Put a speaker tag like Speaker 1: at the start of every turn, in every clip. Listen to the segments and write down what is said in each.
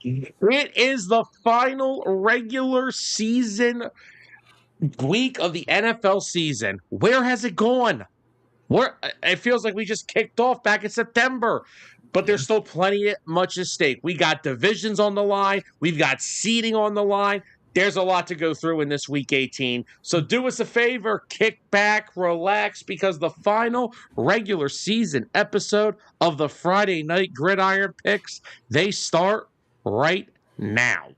Speaker 1: It is the final regular season week of the NFL season. Where has it gone? Where it feels like we just kicked off back in September, but there's still plenty much at stake. We got divisions on the line. We've got seeding on the line. There's a lot to go through in this week 18. So do us a favor, kick back, relax, because the final regular season episode of the Friday Night Gridiron Picks, they start right now.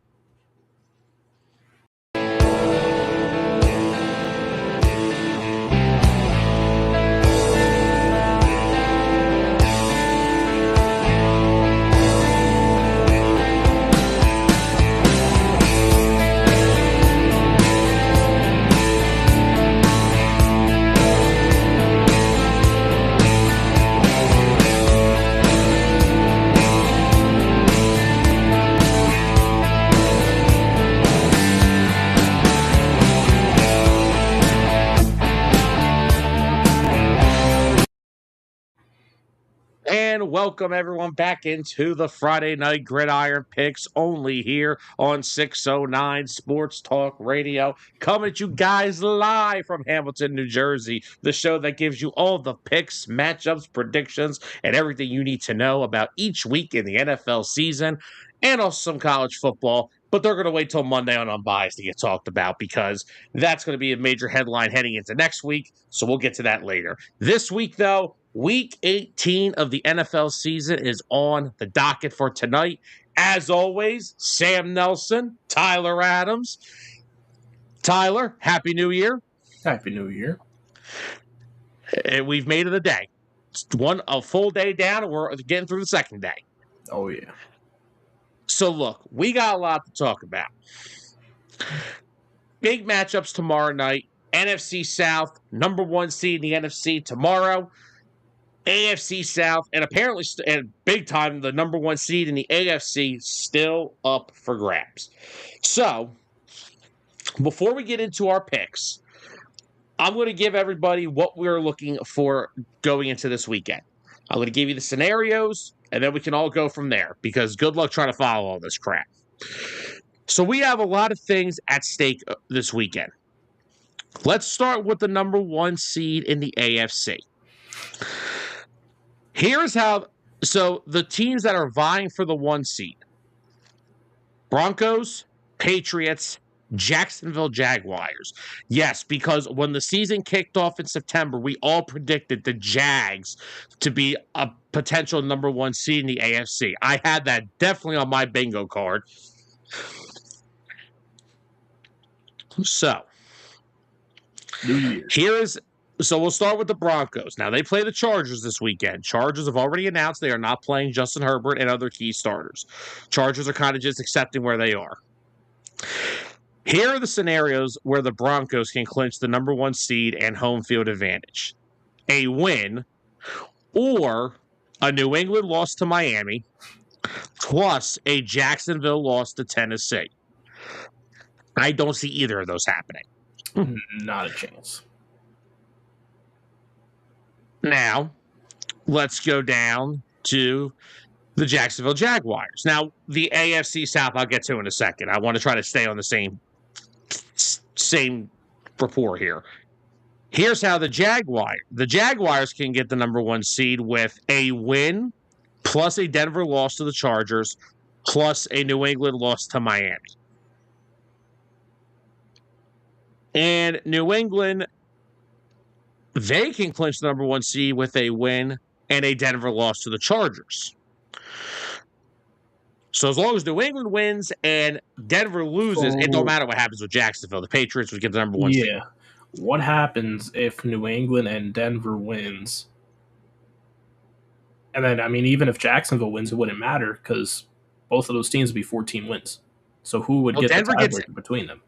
Speaker 1: And welcome everyone back into the Friday Night Gridiron Picks, only here on 609 Sports Talk Radio, coming at you guys live from Hamilton, New Jersey, the show that gives you all the picks, matchups, predictions, and everything you need to know about each week in the NFL season, and also some college football. But they're going to wait till Monday on Unbiased to get talked about because that's going to be a major headline heading into next week. So we'll get to that later. This week, though, Week 18 of the NFL season is on the docket for tonight. As always, Sam Nelson, Tyler Adams. Tyler, Happy New Year.
Speaker 2: Happy New Year.
Speaker 1: And we've made it a day. It's a full day down, and we're getting through the second day.
Speaker 2: Oh, yeah.
Speaker 1: So, look, we got a lot to talk about. Big matchups tomorrow night. NFC South, number one seed in the NFC tomorrow. AFC South, and apparently, and big time, the number one seed in the AFC still up for grabs. So, before we get into our picks, I'm going to give everybody what we're looking for going into this weekend. I'm going to give you the scenarios, and then we can all go from there, because good luck trying to follow all this crap. So, we have a lot of things at stake this weekend. Let's start with the number one seed in the AFC. Here's how, so the teams that are vying for the one seed: Broncos, Patriots, Jacksonville Jaguars. Yes, because when the season kicked off in September, we all predicted the Jags to be a potential number one seed in the AFC. I had that definitely on my bingo card. So, So we'll start with the Broncos. Now, they play the Chargers this weekend. Chargers have already announced they are not playing Justin Herbert and other key starters. Chargers are kind of just accepting where they are. Here are the scenarios where the Broncos can clinch the number one seed and home field advantage: a win or a New England loss to Miami plus a Jacksonville loss to Tennessee. I don't see either of those happening.
Speaker 2: Not a chance.
Speaker 1: Now, let's go down to the Jacksonville Jaguars. Now, the AFC South I'll get to in a second. I want to try to stay on the same rapport here. Here's how the Jaguars can get the number one seed with a win plus a Denver loss to the Chargers plus a New England loss to Miami. And New England, they can clinch the number one seed with a win and a Denver loss to the Chargers. So as long as New England wins and Denver loses, it don't matter what happens with Jacksonville. The Patriots would get the number one seed.
Speaker 2: Yeah. What happens if New England and Denver wins? And then, I mean, even if Jacksonville wins, it wouldn't matter because both of those teams would be 14 wins. So who would get the tiebreaker between them?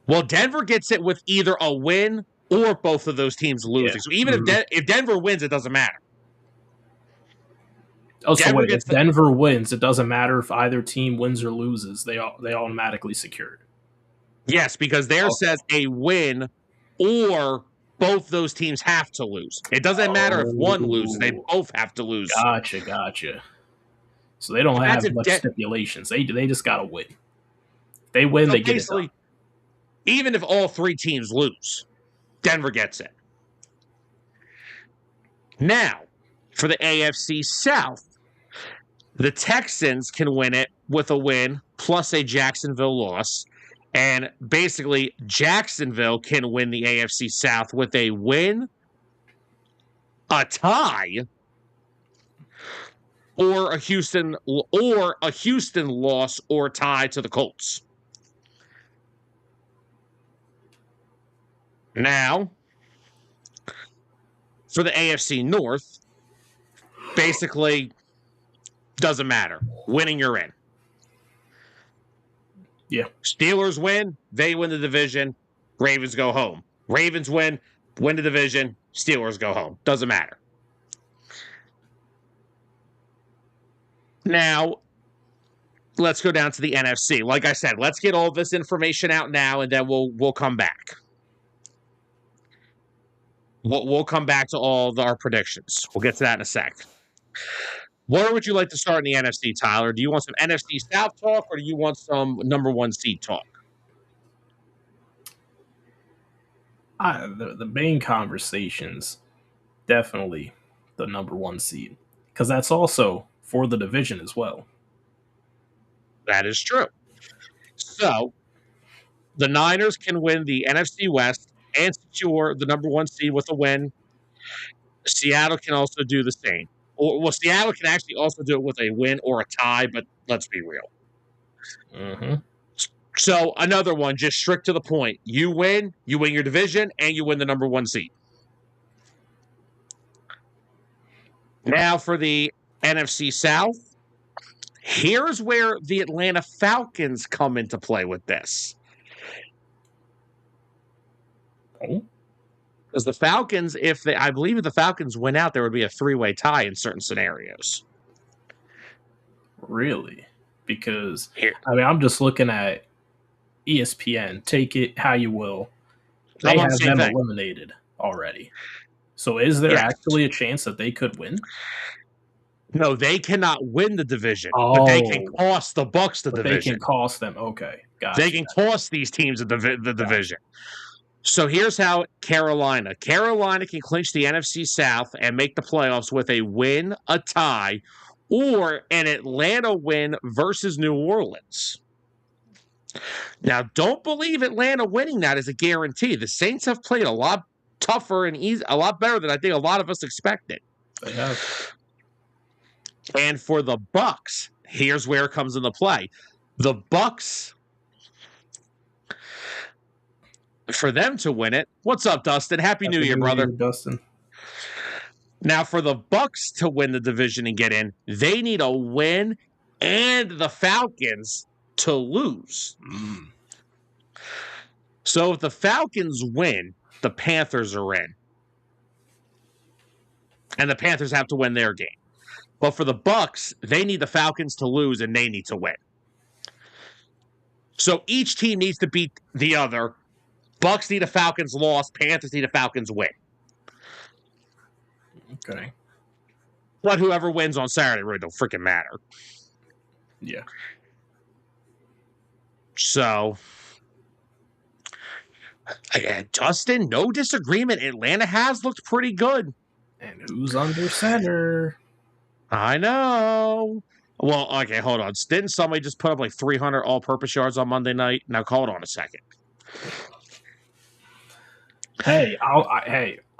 Speaker 1: Well, Denver gets it with either a win or both of those teams losing. Yeah. So even if Denver wins, it doesn't matter.
Speaker 2: Oh, so wait, if Denver wins, it doesn't matter if either team wins or loses. They automatically secured.
Speaker 1: Yes, because there says a win or both those teams have to lose. It doesn't matter if one loses. They both have to lose.
Speaker 2: Gotcha. So they don't have much stipulations. They just got to win. If they win, they get it done.
Speaker 1: Even if all three teams lose, Denver gets it. Now, for the AFC South, the Texans can win it with a win plus a Jacksonville loss. And basically, Jacksonville can win the AFC South with a win, a tie, or a Houston loss or tie to the Colts. Now, for the AFC North, basically doesn't matter. Winning, you're in.
Speaker 2: Yeah.
Speaker 1: Steelers win, they win the division. Ravens go home. Ravens win the division. Steelers go home. Doesn't matter. Now, let's go down to the NFC. Like I said, let's get all this information out now, and then we'll come back. We'll come back to all our predictions. We'll get to that in a sec. Where would you like to start in the NFC, Tyler? Do you want some NFC South talk, or do you want some number one seed talk?
Speaker 2: The main conversations, definitely the number one seed, because that's also for the division as well.
Speaker 1: That is true. So, the Niners can win the NFC West and secure the number one seed with a win. Seattle can also do the same. Well, Seattle can actually also do it with a win or a tie, but let's be real.
Speaker 2: Mm-hmm.
Speaker 1: So, another one, just strict to the point. You win your division, and you win the number one seed. Now, for the NFC South, here's where the Atlanta Falcons come into play with this.
Speaker 2: Oh.
Speaker 1: Because the Falcons, I believe if the Falcons win out, there would be a three-way tie in certain scenarios.
Speaker 2: Really? Because, I'm just looking at ESPN. Take it how you will. They have them eliminated already. So is there actually a chance that they could win?
Speaker 1: No, they cannot win the division, but they can cost the Bucs the division.
Speaker 2: They can cost them. Okay, gotcha.
Speaker 1: They can cost these teams the division. So here's how Carolina can clinch the NFC South and make the playoffs with a win, a tie, or an Atlanta win versus New Orleans. Now, don't believe Atlanta winning that is a guarantee. The Saints have played a lot tougher and a lot better than I think a lot of us expected.
Speaker 2: They have.
Speaker 1: And for the Bucs, here's where it comes into play. The Bucs, for them to win it, what's up, Dustin? Happy New Year, brother.
Speaker 2: Dustin.
Speaker 1: Now, for the Bucs to win the division and get in, they need a win and the Falcons to lose.
Speaker 2: Mm.
Speaker 1: So if the Falcons win, the Panthers are in. And the Panthers have to win their game. But for the Bucs, they need the Falcons to lose and they need to win. So each team needs to beat the other. Bucs need a Falcons loss. Panthers need a Falcons win.
Speaker 2: Okay.
Speaker 1: But whoever wins on Saturday really don't freaking matter.
Speaker 2: Yeah.
Speaker 1: So, Dustin, no disagreement. Atlanta has looked pretty good.
Speaker 2: And who's under center?
Speaker 1: I know. Well, okay, hold on. Didn't somebody just put up like 300 all-purpose yards on Monday night? Now, hold on a second.
Speaker 2: Hey,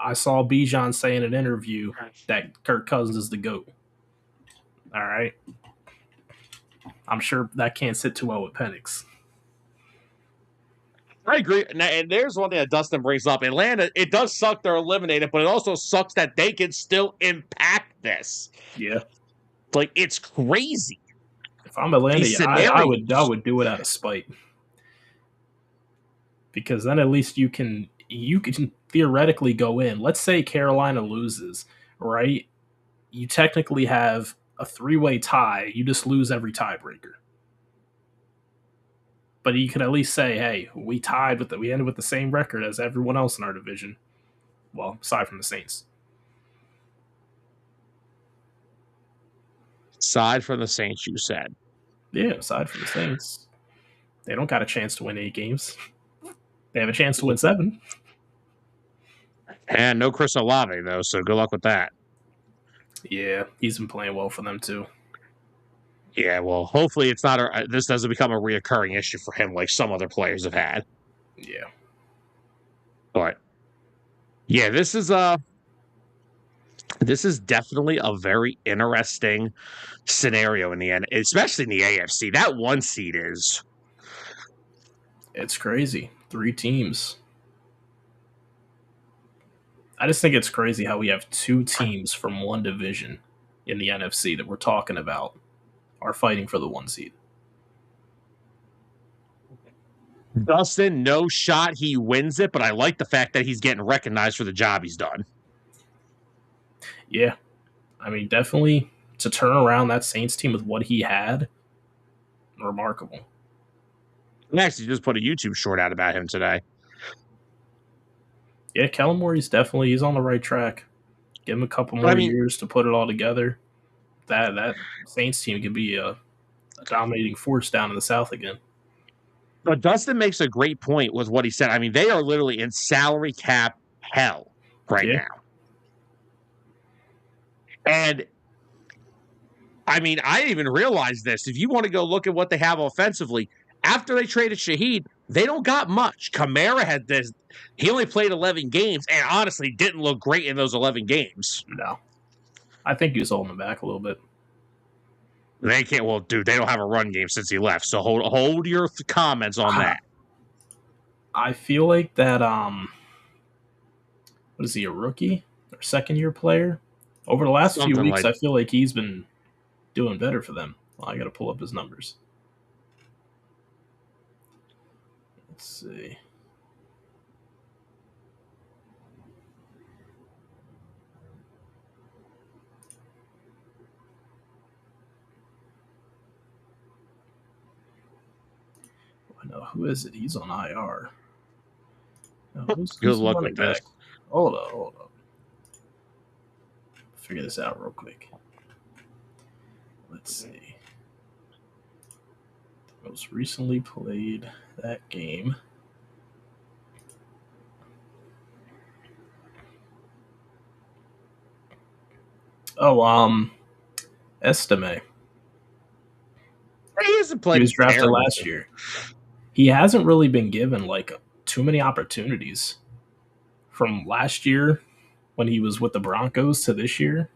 Speaker 2: I saw Bijan say in an interview that Kirk Cousins is the GOAT. All right. I'm sure that can't sit too well with Penix.
Speaker 1: I agree. And there's one thing that Dustin brings up. Atlanta, it does suck they're eliminated, but it also sucks that they can still impact this.
Speaker 2: Yeah.
Speaker 1: Like, it's crazy.
Speaker 2: If I'm Atlanta, I would do it out of spite. Because then at least you can theoretically go in. Let's say Carolina loses, right? You technically have a three-way tie. You just lose every tiebreaker. But you could at least say, hey, we ended with the same record as everyone else in our division. Well, aside from the Saints.
Speaker 1: Aside from the Saints, you said.
Speaker 2: Yeah, aside from the Saints, they don't got a chance to win 8 games. They have a chance to win 7.
Speaker 1: And no Chris Olave, though, so good luck with that.
Speaker 2: Yeah, he's been playing well for them, too.
Speaker 1: Yeah, well, hopefully it's not this doesn't become a reoccurring issue for him like some other players have had.
Speaker 2: Yeah.
Speaker 1: But yeah, this is definitely a very interesting scenario in the end, especially in the AFC. That 1 seed is.
Speaker 2: It's crazy. 3 teams. I just think it's crazy how we have 2 teams from one division in the NFC that we're talking about are fighting for the 1 seed.
Speaker 1: Dustin, no shot he wins it, but I like the fact that he's getting recognized for the job he's done.
Speaker 2: Yeah. I mean, definitely to turn around that Saints team with what he had, remarkable.
Speaker 1: I actually just put a YouTube short out about him today.
Speaker 2: Yeah, Kellen Moore, he's on the right track. Give him a couple more years to put it all together. That Saints team could be a dominating force down in the South again.
Speaker 1: But Dustin makes a great point with what he said. I mean, they are literally in salary cap hell right now. And I mean, I didn't even realize this. If you want to go look at what they have offensively, after they traded Shaheed, they don't got much. Kamara had this. He only played 11 games and honestly didn't look great in those 11 games.
Speaker 2: No. I think he was holding them back a little bit.
Speaker 1: They can't. Well, dude, they don't have a run game since he left. So hold your comments on that.
Speaker 2: I feel like that. What is he, a rookie or second-year player? Over the last few weeks, I feel like he's been doing better for them. Well, I got to pull up his numbers. Let's see. No, who is it? He's on IR. No, who's
Speaker 1: good luck with this.
Speaker 2: Hold up. Figure this out real quick. Let's see. Most recently played that game. Oh, Estime.
Speaker 1: He hasn't played.
Speaker 2: He was drafted last year. He hasn't really been given like too many opportunities from last year when he was with the Broncos to this year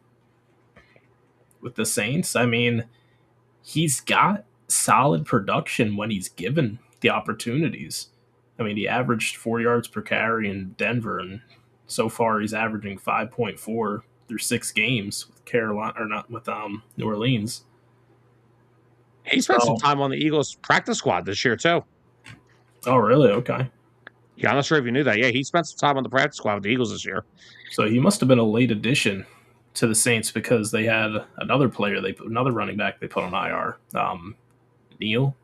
Speaker 2: with the Saints. I mean, he's got solid production when he's given the opportunities. I mean, he averaged 4 yards per carry in Denver, and so far he's averaging 5.4 through 6 games with New Orleans.
Speaker 1: He spent some time on the Eagles practice squad this year too.
Speaker 2: Oh, really? Okay.
Speaker 1: Yeah, I'm not sure if you knew that. Yeah, he spent some time on the practice squad with the Eagles this year.
Speaker 2: So he must have been a late addition to the Saints because they had another running back they put on IR. Neal.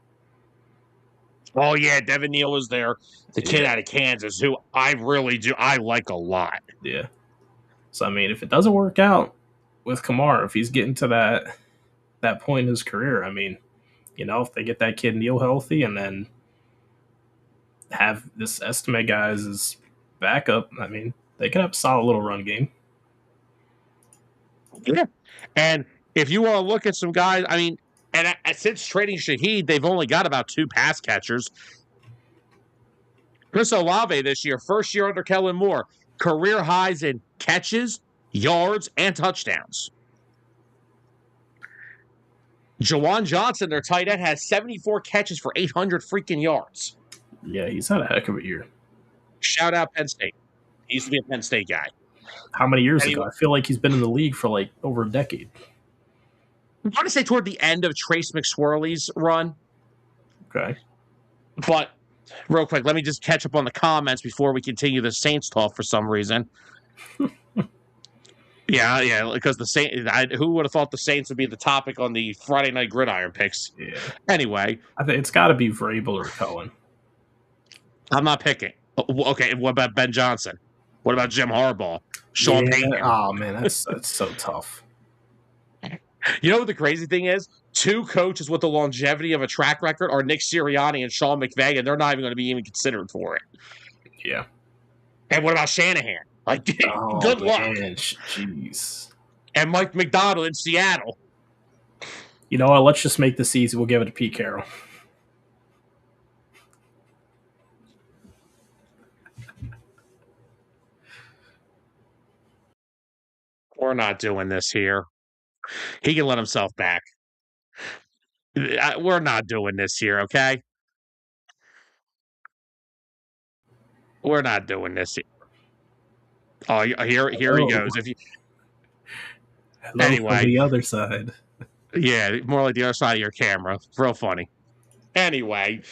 Speaker 1: Oh yeah, Devin Neal was there. The kid out of Kansas, who I like a lot.
Speaker 2: Yeah. So I mean, if it doesn't work out with Kamara, if he's getting to that point in his career, I mean, if they get that kid Neal healthy and then have this Estime guy as his backup, I mean, they can have a solid little run game.
Speaker 1: Yeah. And if you want to look at some guys, I mean, and since trading Shaheed, they've only got about 2 pass catchers. Chris Olave this year, first year under Kellen Moore, career highs in catches, yards, and touchdowns. Jawan Johnson, their tight end, has 74 catches for 800 freaking yards.
Speaker 2: Yeah, he's had a heck of a year.
Speaker 1: Shout out Penn State. He used to be a Penn State guy.
Speaker 2: How many years ago? I feel like he's been in the league for like over a decade.
Speaker 1: I want to say toward the end of Trace McSorley's run.
Speaker 2: Okay.
Speaker 1: But real quick, let me just catch up on the comments before we continue the Saints talk for some reason. Yeah, because the Saints. Who would have thought the Saints would be the topic on the Friday Night Gridiron Pix?
Speaker 2: Yeah.
Speaker 1: Anyway,
Speaker 2: I think it's got to be Vrabel or Cohen.
Speaker 1: I'm not picking. Okay, what about Ben Johnson? What about Jim Harbaugh? Sean Payton?
Speaker 2: Oh man, that's so tough.
Speaker 1: You know what the crazy thing is? 2 coaches with the longevity of a track record are Nick Sirianni and Sean McVay, and they're not even going to be even considered for it.
Speaker 2: Yeah.
Speaker 1: And what about Shanahan? Like,
Speaker 2: good luck. Jeez.
Speaker 1: And Mike McDonald in Seattle.
Speaker 2: You know what? Let's just make this easy. We'll give it to Pete Carroll.
Speaker 1: We're not doing this here. He can let himself back. We're not doing this here, okay? We're not doing this here. Oh, here he goes. If you
Speaker 2: anyway, the other side.
Speaker 1: Yeah, more like the other side of your camera. Real funny. Anyway,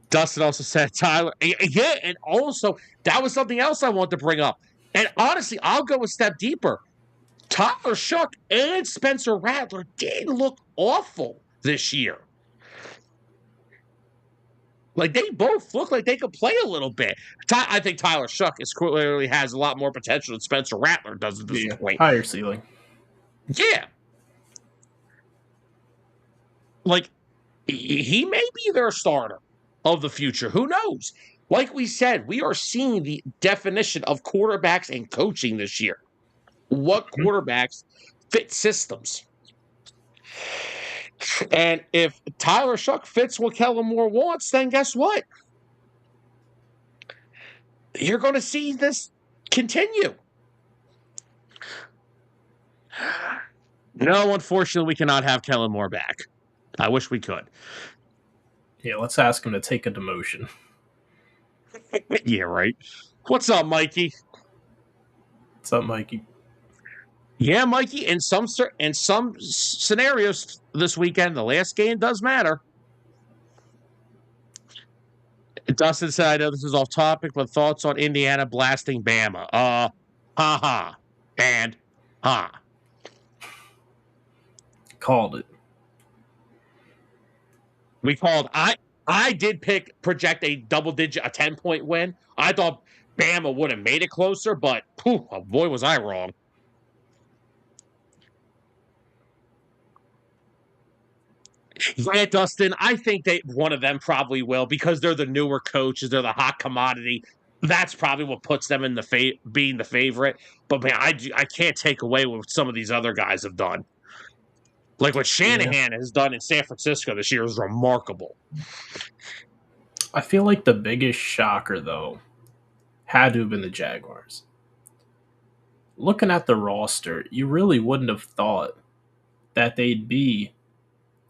Speaker 1: Dustin also said Tyler. Yeah, and also that was something else I wanted to bring up. And honestly, I'll go a step deeper. Tyler Shough and Spencer Rattler didn't look awful this year. Like, they both look like they could play a little bit. I think Tyler Shough clearly has a lot more potential than Spencer Rattler does at this point.
Speaker 2: Higher ceiling.
Speaker 1: Yeah. Like, he may be their starter of the future. Who knows? Like we said, we are seeing the definition of quarterbacks and coaching this year. What quarterbacks fit systems? And if Tyler Shough fits what Kellen Moore wants, then guess what? You're going to see this continue. No, unfortunately, we cannot have Kellen Moore back. I wish we could.
Speaker 2: Yeah, let's ask him to take a demotion.
Speaker 1: Yeah, right. What's up, Mikey?
Speaker 2: What's up, Mikey?
Speaker 1: Yeah, Mikey, in some scenarios this weekend, the last game does matter. Dustin said, I know this is off topic, but thoughts on Indiana blasting Bama? Ha. And ha.
Speaker 2: Called it.
Speaker 1: We called. I did project a double-digit, a 10-point win. I thought Bama would have made it closer, but boy, was I wrong. Yeah, Dustin, I think one of them probably will because they're the newer coaches. They're the hot commodity. That's probably what puts them in being the favorite. But man, I can't take away what some of these other guys have done. Like what Shanahan has done in San Francisco this year is remarkable.
Speaker 2: I feel like the biggest shocker, though, had to have been the Jaguars. Looking at the roster, you really wouldn't have thought that they'd be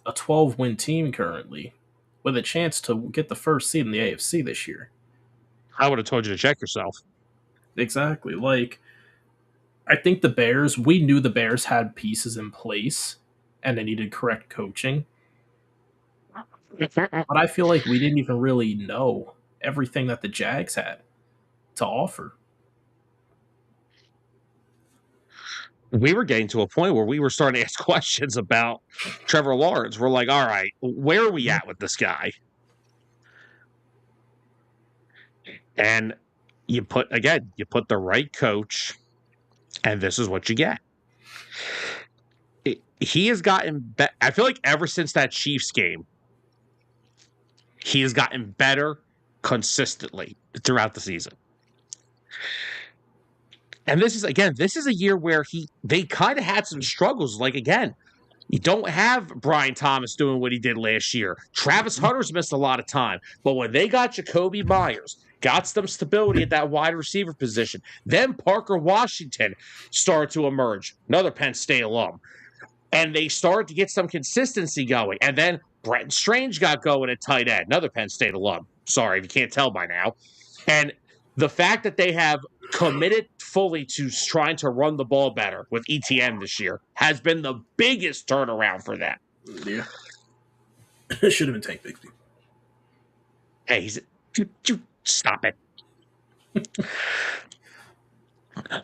Speaker 2: a 12-win team currently with a chance to get the first seed in the AFC this year.
Speaker 1: I would have told you to check yourself.
Speaker 2: Exactly. Like, I think the Bears, we knew the Bears had pieces in place and they needed correct coaching. But I feel like we didn't even really know everything that the Jags had to offer.
Speaker 1: We were getting to a point where we were starting to ask questions about Trevor Lawrence. We're like, all right, where are we at with this guy? And you put the right coach, and this is what you get. He has gotten better. I feel like ever since that Chiefs game, he has gotten better consistently throughout the season. And this is a year where they kind of had some struggles. Like, again, you don't have Brian Thomas doing what he did last year. Travis Hunter's missed a lot of time. But when they got Jacoby Myers, got some stability at that wide receiver position, then Parker Washington started to emerge, another Penn State alum. And they started to get some consistency going. And then Brenton Strange got going at tight end, another Penn State alum. Sorry if you can't tell by now. And the fact that they have committed fully to trying to run the ball better with ETN this year has been the biggest turnaround for them.
Speaker 2: Yeah. It should have been Tank Bigsby.
Speaker 1: Hey, stop it.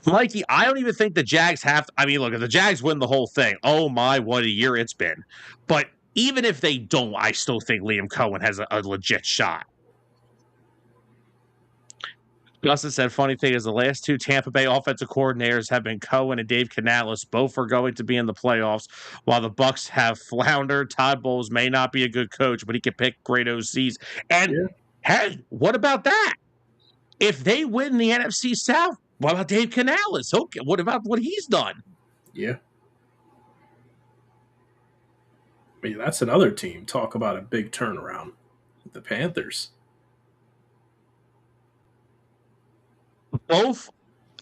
Speaker 1: Mikey, I don't even think the Jags have – I mean, look, if the Jags win the whole thing, oh my, what a year it's been. But even if they don't, I still think Liam Cohen has a legit shot. Justin said, funny thing is the last two Tampa Bay offensive coordinators have been Cohen and Dave Canales. Both are going to be in the playoffs. While the Bucs have floundered, Todd Bowles may not be a good coach, but he can pick great OCs. And hey, what about that? If they win the NFC South, what about Dave Canales? Okay, what about what he's done?
Speaker 2: Yeah. I mean, that's another team. Talk about a big turnaround. The Panthers.
Speaker 1: Both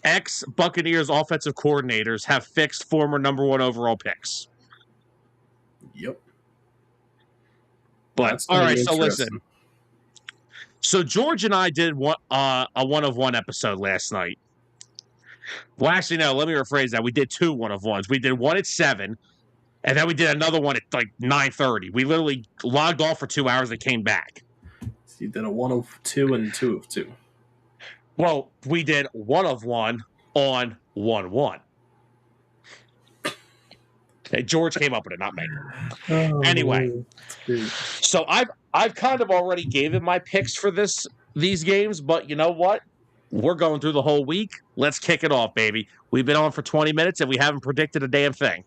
Speaker 1: ex-Buccaneers offensive coordinators have fixed former number one overall picks.
Speaker 2: Yep.
Speaker 1: But all right, so listen. So George and I did a one-of-one episode last night. Well, actually, no, let me rephrase that. We did 2 one-of-ones. We did one at 7, and then we did another one at like 9:30. We literally logged off for 2 hours and came back.
Speaker 2: So you did a 1 of 2 and 2 of 2.
Speaker 1: Well, we did 1-of-1 on 1-1. Okay, George came up with it, not me. Anyway, so I've kind of already given my picks for these games, but you know what? We're going through the whole week. Let's kick it off, baby. We've been on for 20 minutes and we haven't predicted a damn thing.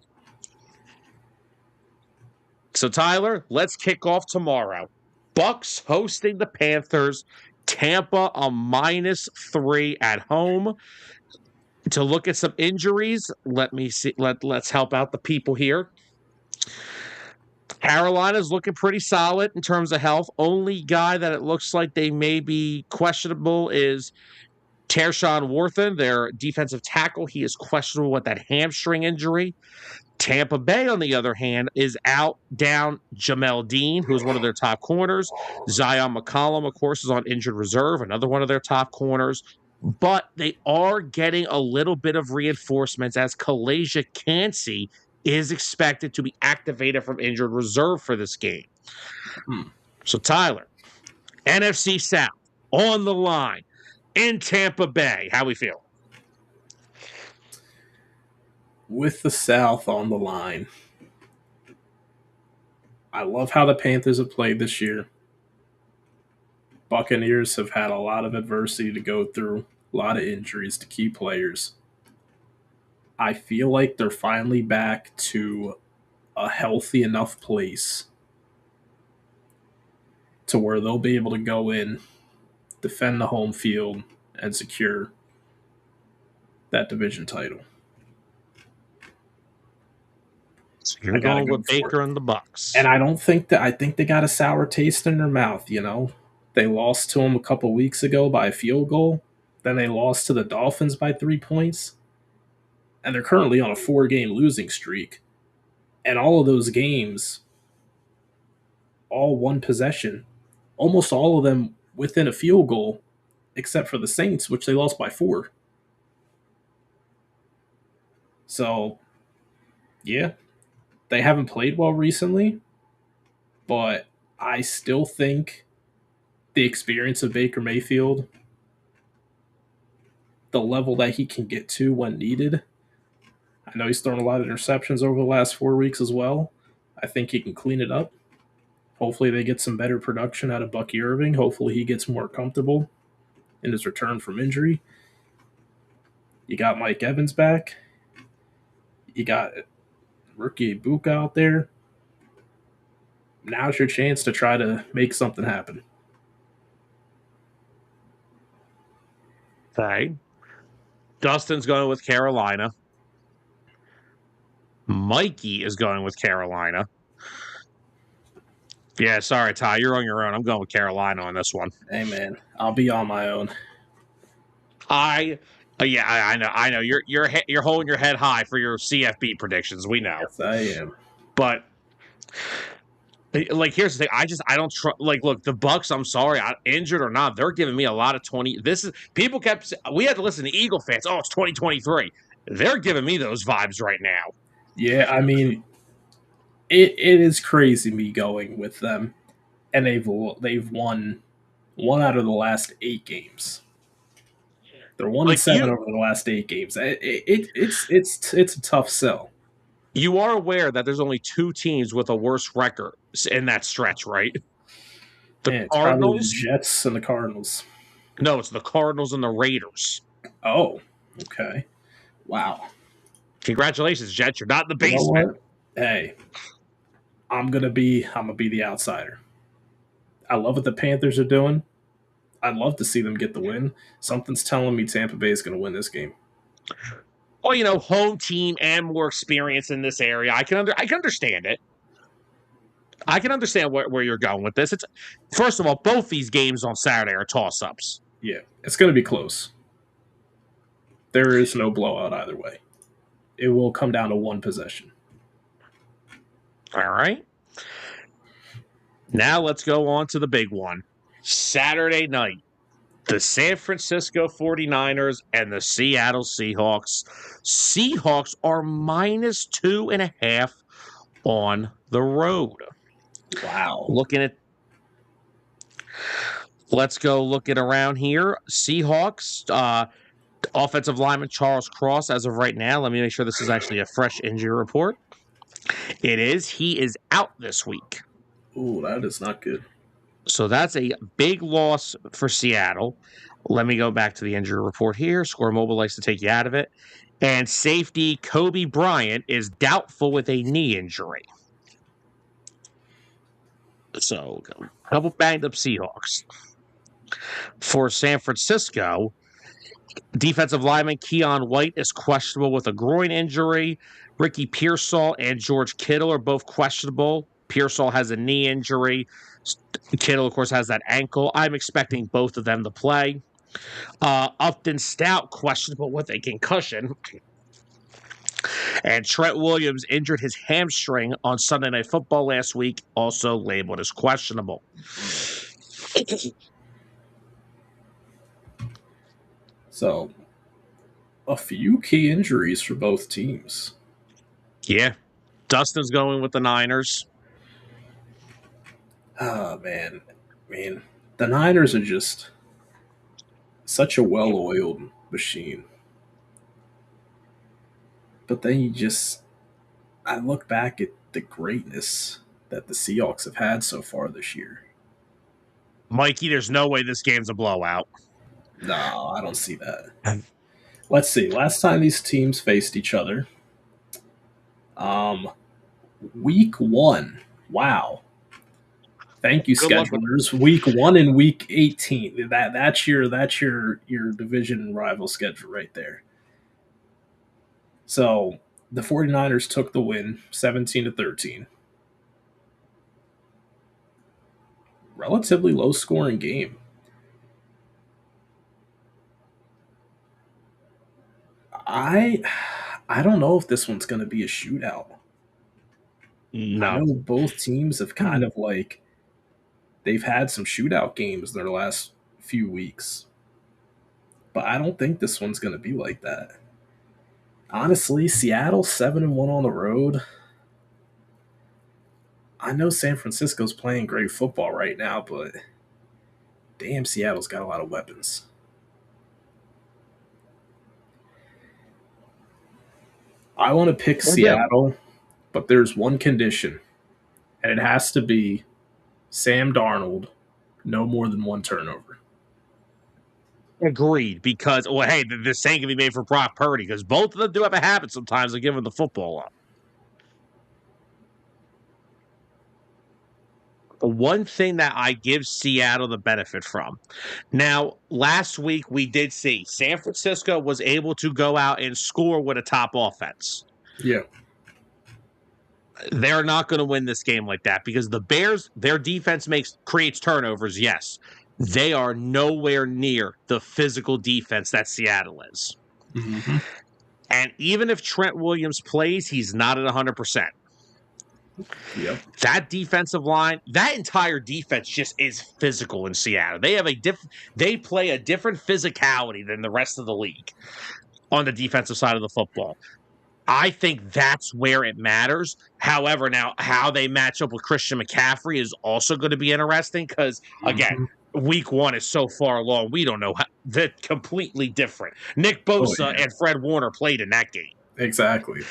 Speaker 1: So Tyler, let's kick off tomorrow. Bucks hosting the Panthers. Tampa a -3 at home. To look at some injuries, let me see. Let's help out the people here. Carolina's looking pretty solid in terms of health. Only guy that it looks like they may be questionable is Tershawn Wharton, their defensive tackle. He is questionable with that hamstring injury. Tampa Bay, on the other hand, is down Jamel Dean, who is one of their top corners. Zion McCollum, of course, is on injured reserve, another one of their top corners. But they are getting a little bit of reinforcements as Kalijah Kancey is expected to be activated from injured reserve for this game. So, Tyler, NFC South on the line in Tampa Bay. How we feel?
Speaker 2: With the South on the line, I love how the Panthers have played this year. Buccaneers have had a lot of adversity to go through, a lot of injuries to key players. I feel like they're finally back to a healthy enough place to where they'll be able to go in, defend the home field, and secure that division title.
Speaker 1: So you're going with Baker and the Bucks.
Speaker 2: And I think they got a sour taste in their mouth, you know. They lost to them a couple weeks ago by a field goal. Then they lost to the Dolphins by 3 points. And they're currently on a 4-game losing streak. And all of those games, all one possession, almost all of them within a field goal, except for the Saints, which they lost by 4. So, yeah, they haven't played well recently, but I still think the experience of Baker Mayfield, the level that he can get to when needed. I know he's thrown a lot of interceptions over the last 4 weeks as well. I think he can clean it up. Hopefully they get some better production out of Bucky Irving. Hopefully he gets more comfortable in his return from injury. You got Mike Evans back. You got rookie Ibuka out there. Now's your chance to try to make something happen.
Speaker 1: Okay. Dustin's going with Carolina. Mikey is going with Carolina. Yeah, sorry, Ty. You're on your own. I'm going with Carolina on this one.
Speaker 2: Hey, man. I'll be on my own.
Speaker 1: I know. You're holding your head high for your CFB predictions. We know.
Speaker 2: Yes, I am.
Speaker 1: But like, here's the thing. I don't trust. Like, look, the Bucks. I'm sorry, injured or not, they're giving me a lot of 20. People kept. We had to listen to Eagle fans. Oh, it's 2023. They're giving me those vibes right now.
Speaker 2: Yeah, I mean, it is crazy me going with them, and they've won 1 out of the last 8 games. They're 1-7 over the last 8 games. It's a tough sell.
Speaker 1: You are aware that there's only 2 teams with a worse record in that stretch, right?
Speaker 2: The Cardinals, the Jets, and the Cardinals.
Speaker 1: No, it's the Cardinals and the Raiders.
Speaker 2: Oh, okay. Wow.
Speaker 1: Congratulations, Jets. You're not in the basement.
Speaker 2: You know what? Hey, I'm gonna be the outsider. I love what the Panthers are doing. I'd love to see them get the win. Something's telling me Tampa Bay is going to win this game.
Speaker 1: Well, home team and more experience in this area. I can understand it. I can understand where you're going with this. It's first of all, both these games on Saturday are toss-ups.
Speaker 2: Yeah, it's going to be close. There is no blowout either way. It will come down to one possession.
Speaker 1: All right. Now let's go on to the big one. Saturday night, the San Francisco 49ers and the Seattle Seahawks. Seahawks are -2.5 on the road.
Speaker 2: Wow.
Speaker 1: Let's go looking around here. Seahawks, offensive lineman Charles Cross, as of right now. Let me make sure this is actually a fresh injury report. It is. He is out this week.
Speaker 2: Ooh, that is not good.
Speaker 1: So that's a big loss for Seattle. Let me go back to the injury report here. Score Mobile likes to take you out of it. And safety Kobe Bryant is doubtful with a knee injury. So a couple banged up Seahawks. For San Francisco, defensive lineman Keon White is questionable with a groin injury. Ricky Pearsall and George Kittle are both questionable. Pearsall has a knee injury. Kittle, of course, has that ankle. I'm expecting both of them to play. Upton Stout, questionable with a concussion. And Trent Williams injured his hamstring on Sunday Night Football last week, also labeled as questionable.
Speaker 2: So, a few key injuries for both teams.
Speaker 1: Yeah. Dustin's going with the Niners.
Speaker 2: Oh, man. I mean, the Niners are just such a well-oiled machine. But then I look back at the greatness that the Seahawks have had so far this year.
Speaker 1: Mikey, there's no way this game's a blowout.
Speaker 2: No, I don't see that. Let's see. Last time these teams faced each other, week 1. Wow. Thank you, good schedulers. Week 1 and week 18. That's your division rival schedule right there. So the 49ers took the win, 17-13. Relatively low scoring game. I don't know if this one's going to be a shootout.
Speaker 1: No.
Speaker 2: I know both teams have kind of they've had some shootout games in their last few weeks. But I don't think this one's going to be like that. Honestly, Seattle 7-1 on the road. I know San Francisco's playing great football right now, but damn, Seattle's got a lot of weapons. I want to pick Seattle, but there's one condition, and it has to be Sam Darnold, no more than one turnover.
Speaker 1: Agreed, because, well, hey, this ain't going to be made for Brock Purdy, because both of them do have a habit sometimes of giving the football up. The one thing that I give Seattle the benefit from. Now, last week we did see San Francisco was able to go out and score with a top offense.
Speaker 2: Yeah.
Speaker 1: They're not going to win this game like that because the Bears, their defense creates turnovers, yes. They are nowhere near the physical defense that Seattle is.
Speaker 2: Mm-hmm.
Speaker 1: And even if Trent Williams plays, he's not at 100%.
Speaker 2: Yep.
Speaker 1: That defensive line, that entire defense just is physical in Seattle. They have they play a different physicality than the rest of the league on the defensive side of the football. I think that's where it matters. However, now how they match up with Christian McCaffrey is also going to be interesting because, again, week 1 is so far along. We don't know they're completely different. Nick Bosa and Fred Warner played in that game.
Speaker 2: Exactly.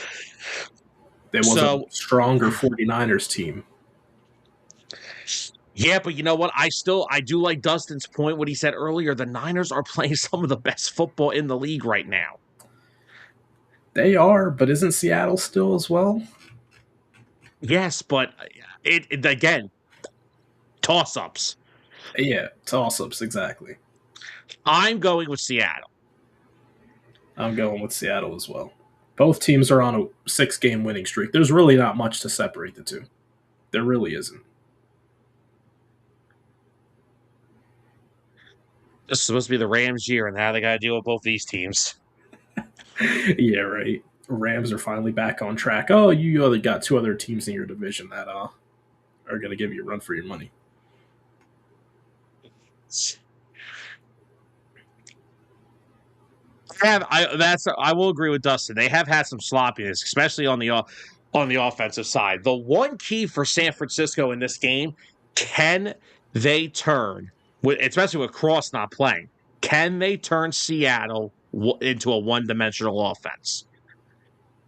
Speaker 2: There was a stronger 49ers team.
Speaker 1: Yeah, but you know what? I do like Dustin's point, what he said earlier. The Niners are playing some of the best football in the league right now.
Speaker 2: They are, but isn't Seattle still as well?
Speaker 1: Yes, but it again, toss-ups.
Speaker 2: Yeah, toss-ups, exactly.
Speaker 1: I'm going with Seattle.
Speaker 2: I'm going with Seattle as well. Both teams are on a 6-game winning streak. There's really not much to separate the two. There really isn't.
Speaker 1: This is supposed to be the Rams year, and how they got to deal with both these teams.
Speaker 2: Yeah, right. Rams are finally back on track. Oh, you other got 2 other teams in your division that are going to give you a run for your money.
Speaker 1: I will agree with Dustin. They have had some sloppiness, especially on the offensive side. The one key for San Francisco in this game, can they turn, especially with Cross not playing, can they turn Seattle into a one-dimensional offense?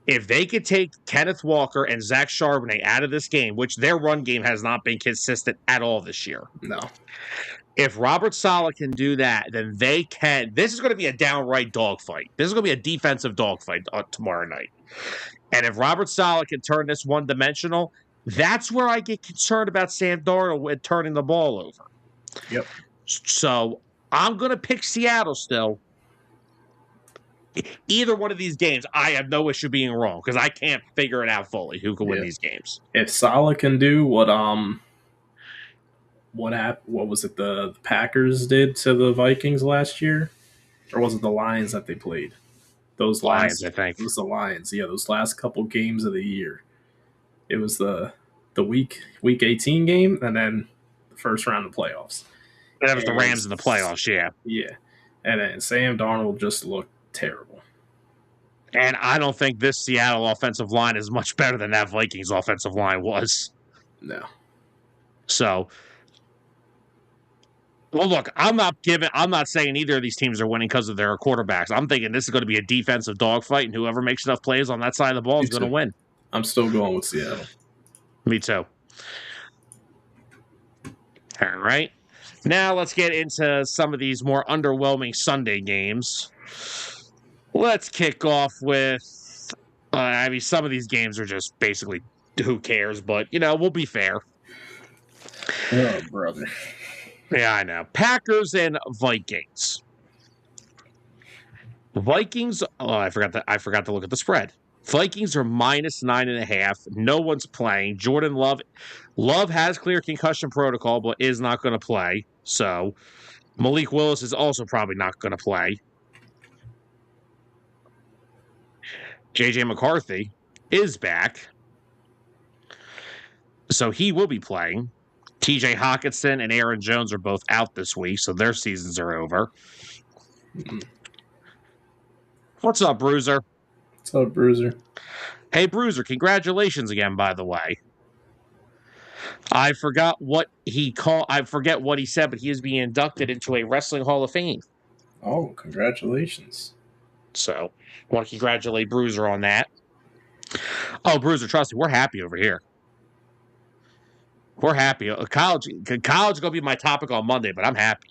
Speaker 1: If they could take Kenneth Walker and Zach Charbonnet out of this game, which their run game has not been consistent at all this year.
Speaker 2: No.
Speaker 1: If Robert Saleh can do that, then they can. This is going to be a downright dogfight. This is going to be a defensive dogfight tomorrow night. And if Robert Saleh can turn this one-dimensional, that's where I get concerned about Sam Darnold with turning the ball over.
Speaker 2: Yep.
Speaker 1: So I'm going to pick Seattle still. Either one of these games, I have no issue being wrong because I can't figure it out fully who can win these games.
Speaker 2: If Saleh can do what was it the Packers did to the Vikings last year, or was it the Lions that they played? Those
Speaker 1: Lions, I think.
Speaker 2: It was the Lions. Yeah, those last couple games of the year. It was the week 18 game and then the first round of playoffs.
Speaker 1: That was the Rams in the playoffs, yeah.
Speaker 2: Yeah. And then Sam Darnold just looked terrible.
Speaker 1: And I don't think this Seattle offensive line is much better than that Vikings offensive line was.
Speaker 2: No.
Speaker 1: So, well, look, I'm not saying either of these teams are winning because of their quarterbacks. I'm thinking this is going to be a defensive dogfight, and whoever makes enough plays on that side of the ball is going to win.
Speaker 2: I'm still going with Seattle.
Speaker 1: Me too. All right. Now let's get into some of these more underwhelming Sunday games. Let's kick off with, some of these games are just basically who cares, but, we'll be fair.
Speaker 2: Oh, brother.
Speaker 1: Yeah, I know. Packers and Vikings. Vikings, I forgot to look at the spread. Vikings are -9.5. No one's playing. Jordan Love has clear concussion protocol, but is not going to play. So Malik Willis is also probably not going to play. J.J. McCarthy is back, so he will be playing. T.J. Hockenson and Aaron Jones are both out this week, so their seasons are over. What's up, Bruiser?
Speaker 2: What's up, Bruiser?
Speaker 1: Hey, Bruiser, congratulations again, by the way. I forget what he said, but he is being inducted into a Wrestling Hall of Fame.
Speaker 2: Oh, congratulations.
Speaker 1: So, I want to congratulate Bruiser on that. Oh, Bruiser, trust me, we're happy over here. We're happy. College is going to be my topic on Monday, but I'm happy.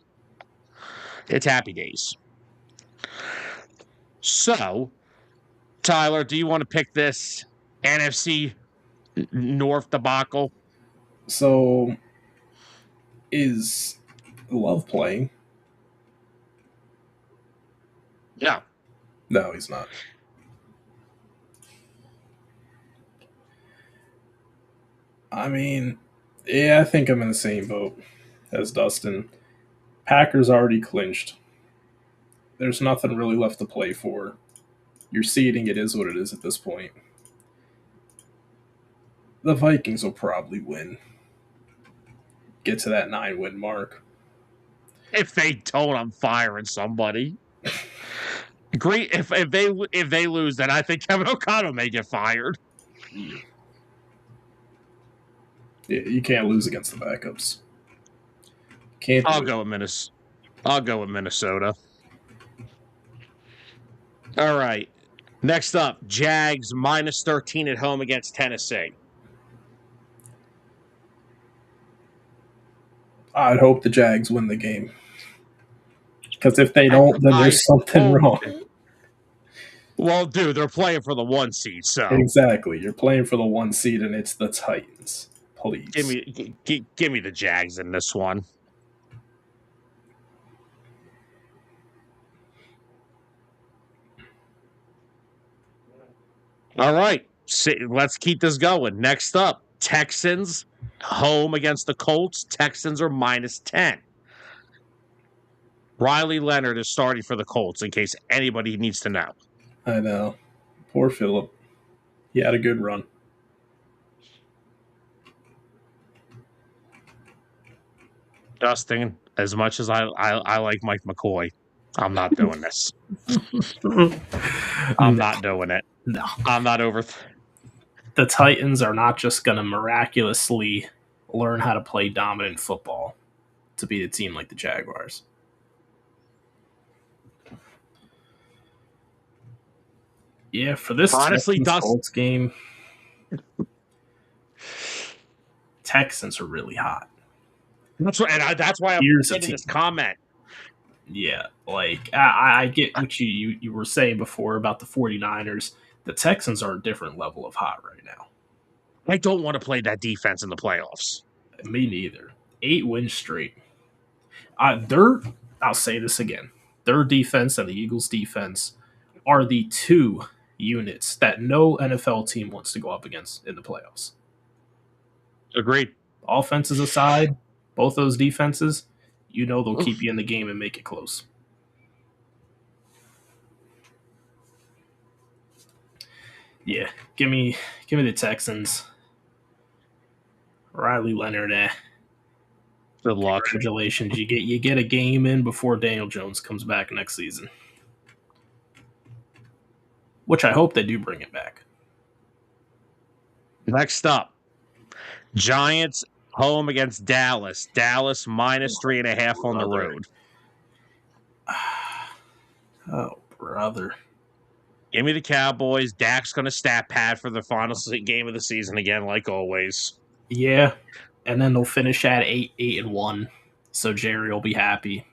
Speaker 1: It's happy days. So, Tyler, do you want to pick this NFC North debacle?
Speaker 2: So, is Love playing?
Speaker 1: Yeah.
Speaker 2: No, he's not. I mean, yeah, I think I'm in the same boat as Dustin. Packers already clinched. There's nothing really left to play for. Your seeding, it is what it is at this point. The Vikings will probably win. Get to that 9-win mark.
Speaker 1: If they don't, I'm firing somebody. Great. If they lose, then I think Kevin O'Connell may get fired.
Speaker 2: Yeah, you can't lose against the backups.
Speaker 1: I'll go with Minnesota. All right. Next up, Jags -13 at home against Tennessee.
Speaker 2: I'd hope the Jags win the game. Because if they don't, then there's something wrong.
Speaker 1: Well, dude, they're playing for the 1 seed, so
Speaker 2: exactly. You're playing for the 1 seed, and it's the Titans. Please
Speaker 1: give me the Jags in this one. All right, let's keep this going. Next up, Texans home against the Colts. Texans are -10. Riley Leonard is starting for the Colts, in case anybody needs to know.
Speaker 2: I know. Poor Phillip. He had a good run.
Speaker 1: Dustin, as much as I like Mike McCoy, I'm not doing this. I'm not doing it.
Speaker 2: No.
Speaker 1: I'm not over.
Speaker 2: The Titans are not just going to miraculously learn how to play dominant football to beat a team like the Jaguars. Yeah, for this
Speaker 1: honestly,
Speaker 2: Colts game, Texans are really hot.
Speaker 1: That's right, and that's why I'm making this comment.
Speaker 2: Yeah, like I get what you were saying before about the 49ers. The Texans are a different level of hot right now.
Speaker 1: I don't want to play that defense in the playoffs.
Speaker 2: Me neither. 8 wins straight. I'll say this again. Their defense and the Eagles' defense are the 2 units that no NFL team wants to go up against in the playoffs.
Speaker 1: Agreed.
Speaker 2: Offenses aside, both those defenses, they'll keep you in the game and make it close. Yeah, give me the Texans. Riley Leonard,
Speaker 1: Good luck.
Speaker 2: Congratulations. You get a game in before Daniel Jones comes back next season. Which I hope they do bring it back.
Speaker 1: Next up, Giants home against Dallas. Dallas -3.5 on the road.
Speaker 2: Oh, brother.
Speaker 1: Give me the Cowboys. Dak's going to stat pad for the final game of the season again, like always.
Speaker 2: Yeah, and then they'll finish at 8-1, so Jerry will be happy.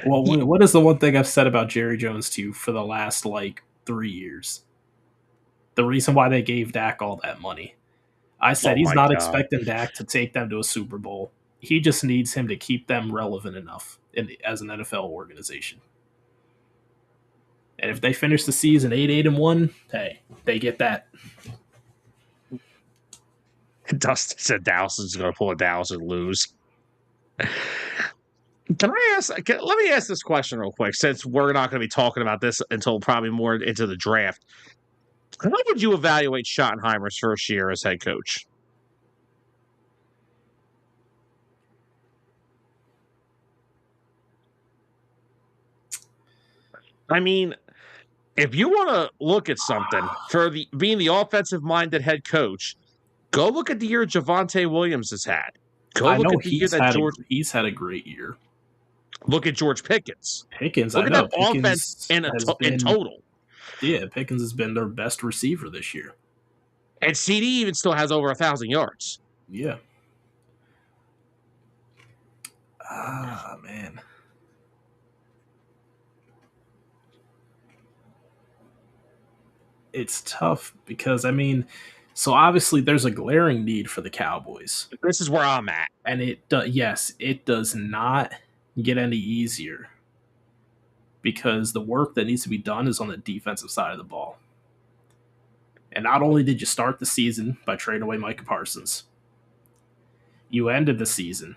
Speaker 2: Well, what is the one thing I've said about Jerry Jones to you for the last 3 years? The reason why they gave Dak all that money. I said he's not expecting Dak to take them to a Super Bowl. He just needs him to keep them relevant enough as an NFL organization. And if they finish the season 8-1, hey, they get that.
Speaker 1: Dustin said Dallas is going to pull a Dallas and lose. Let me ask this question real quick, since we're not going to be talking about this until probably more into the draft. How would you evaluate Schottenheimer's first year as head coach? I mean, if you want to look at something for being the offensive-minded head coach, go look at the year Javonte Williams has had. Go look at the year that
Speaker 2: he's had a great year.
Speaker 1: Look at George Pickens.
Speaker 2: Look
Speaker 1: at that offense in total.
Speaker 2: Yeah, Pickens has been their best receiver this year.
Speaker 1: And CD even still has over 1,000 yards.
Speaker 2: Yeah. Ah, man. It's tough because, so obviously there's a glaring need for the Cowboys.
Speaker 1: This is where I'm at.
Speaker 2: And it does not get any easier because the work that needs to be done is on the defensive side of the ball. And not only did you start the season by trading away Micah Parsons, you ended the season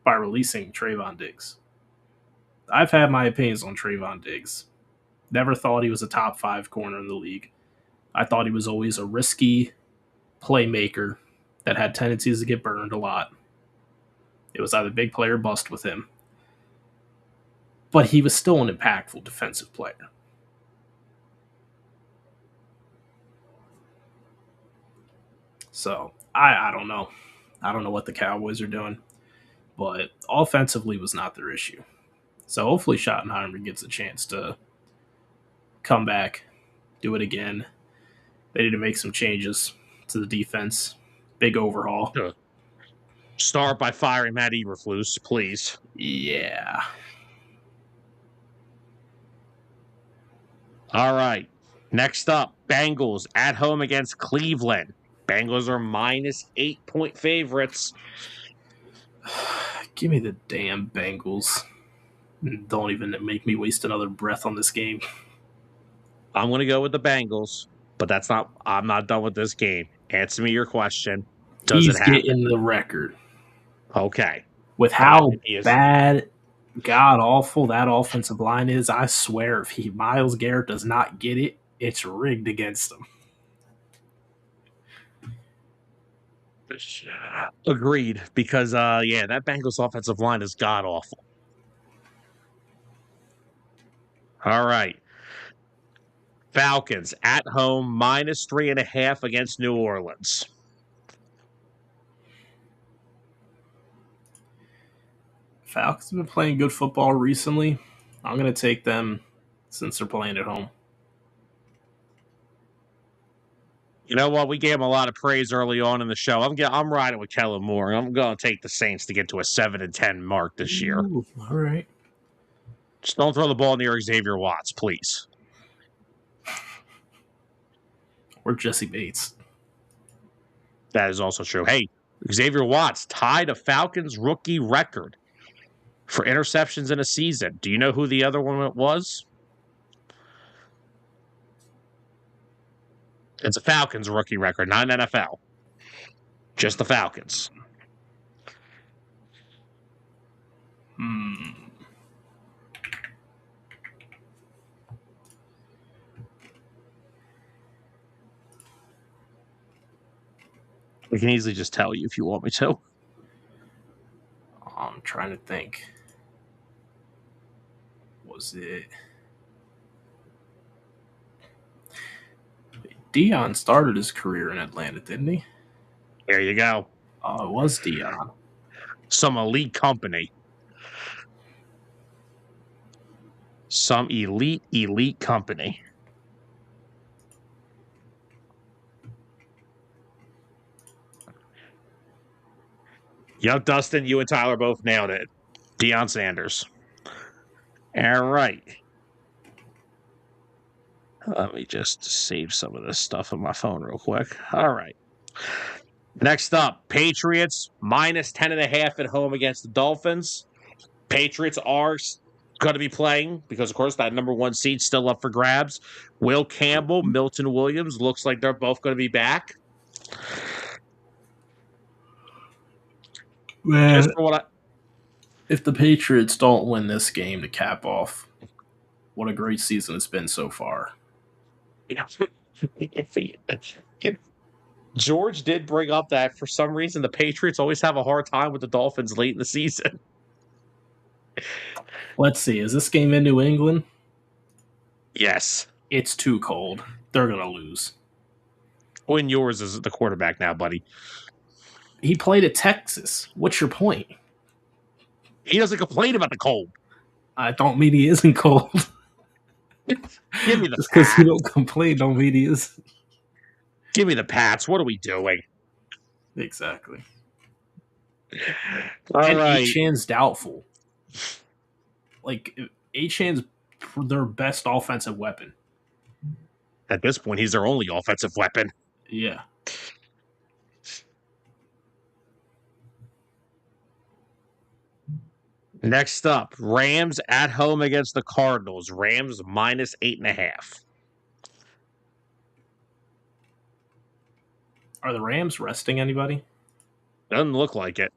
Speaker 2: by releasing Trayvon Diggs. I've had my opinions on Trayvon Diggs. Never thought he was a top 5 corner in the league. I thought he was always a risky playmaker that had tendencies to get burned a lot. It was either big play or bust with him. But he was still an impactful defensive player. So, I don't know. I don't know what the Cowboys are doing. But offensively was not their issue. So hopefully Schottenheimer gets a chance to come back, do it again. They need to make some changes to the defense. Big overhaul.
Speaker 1: Start by firing Matt Eberflus, please.
Speaker 2: Yeah.
Speaker 1: All right. Next up, Bengals at home against Cleveland. Bengals are minus 8-point favorites.
Speaker 2: Give me the damn Bengals. Don't even make me waste another breath on this game.
Speaker 1: I'm going to go with the Bengals, but I'm not done with this game. Answer me your question. Does it happen?
Speaker 2: He's getting the record.
Speaker 1: Okay.
Speaker 2: With how bad, god awful that offensive line is, I swear if Myles Garrett does not get it, it's rigged against him.
Speaker 1: Agreed, because that Bengals offensive line is god awful. All right. Falcons at home minus 3.5 against New Orleans.
Speaker 2: Falcons have been playing good football recently. I'm going to take them since they're playing at home.
Speaker 1: You know what? We gave him a lot of praise early on in the show. I'm riding with Kellen Moore. I'm going to take the Saints to get to a 7-10 mark this year.
Speaker 2: Ooh, all right.
Speaker 1: Just don't throw the ball near Xavier Watts, please.
Speaker 2: Or Jesse Bates.
Speaker 1: That is also true. Hey, Xavier Watts tied a Falcons rookie record for interceptions in a season. Do you know who the other one was? It's a Falcons rookie record, not an NFL. Just the Falcons. I can easily just tell you if you want me to.
Speaker 2: I'm trying to think. Was it... Deion started his career in Atlanta, didn't he?
Speaker 1: There you go.
Speaker 2: Oh, it was Deion.
Speaker 1: Some elite company. Some elite company. Yep, Dustin, you and Tyler both nailed it. Deion Sanders. All right. Let me just save some of this stuff on my phone real quick. All right. Next up, Patriots minus 10.5 at home against the Dolphins. Patriots are going to be playing because, of course, that number one seed still up for grabs. Will Campbell, Milton Williams, looks like they're both going to be back.
Speaker 2: Man, if the Patriots don't win this game to cap off, what a great season it's been so far.
Speaker 1: George did bring up that for some reason the Patriots always have a hard time with the Dolphins late in the season.
Speaker 2: Let's see. Is this game in New England?
Speaker 1: Yes.
Speaker 2: It's too cold. They're going to lose.
Speaker 1: When yours is the quarterback now, buddy.
Speaker 2: He played at Texas. What's your point?
Speaker 1: He doesn't complain about the cold.
Speaker 2: I don't mean he isn't cold.
Speaker 1: Give me the
Speaker 2: Just because he don't complain don't mean he is.
Speaker 1: Give me the Pats. What are we doing?
Speaker 2: Exactly.
Speaker 1: All
Speaker 2: and
Speaker 1: right.
Speaker 2: Achan's doubtful. Like, Achan's their best offensive weapon.
Speaker 1: At this point, he's their only offensive weapon.
Speaker 2: Yeah.
Speaker 1: Next up, Rams at home against the Cardinals. Rams minus 8.5.
Speaker 2: Are the Rams resting anybody?
Speaker 1: Doesn't look like it.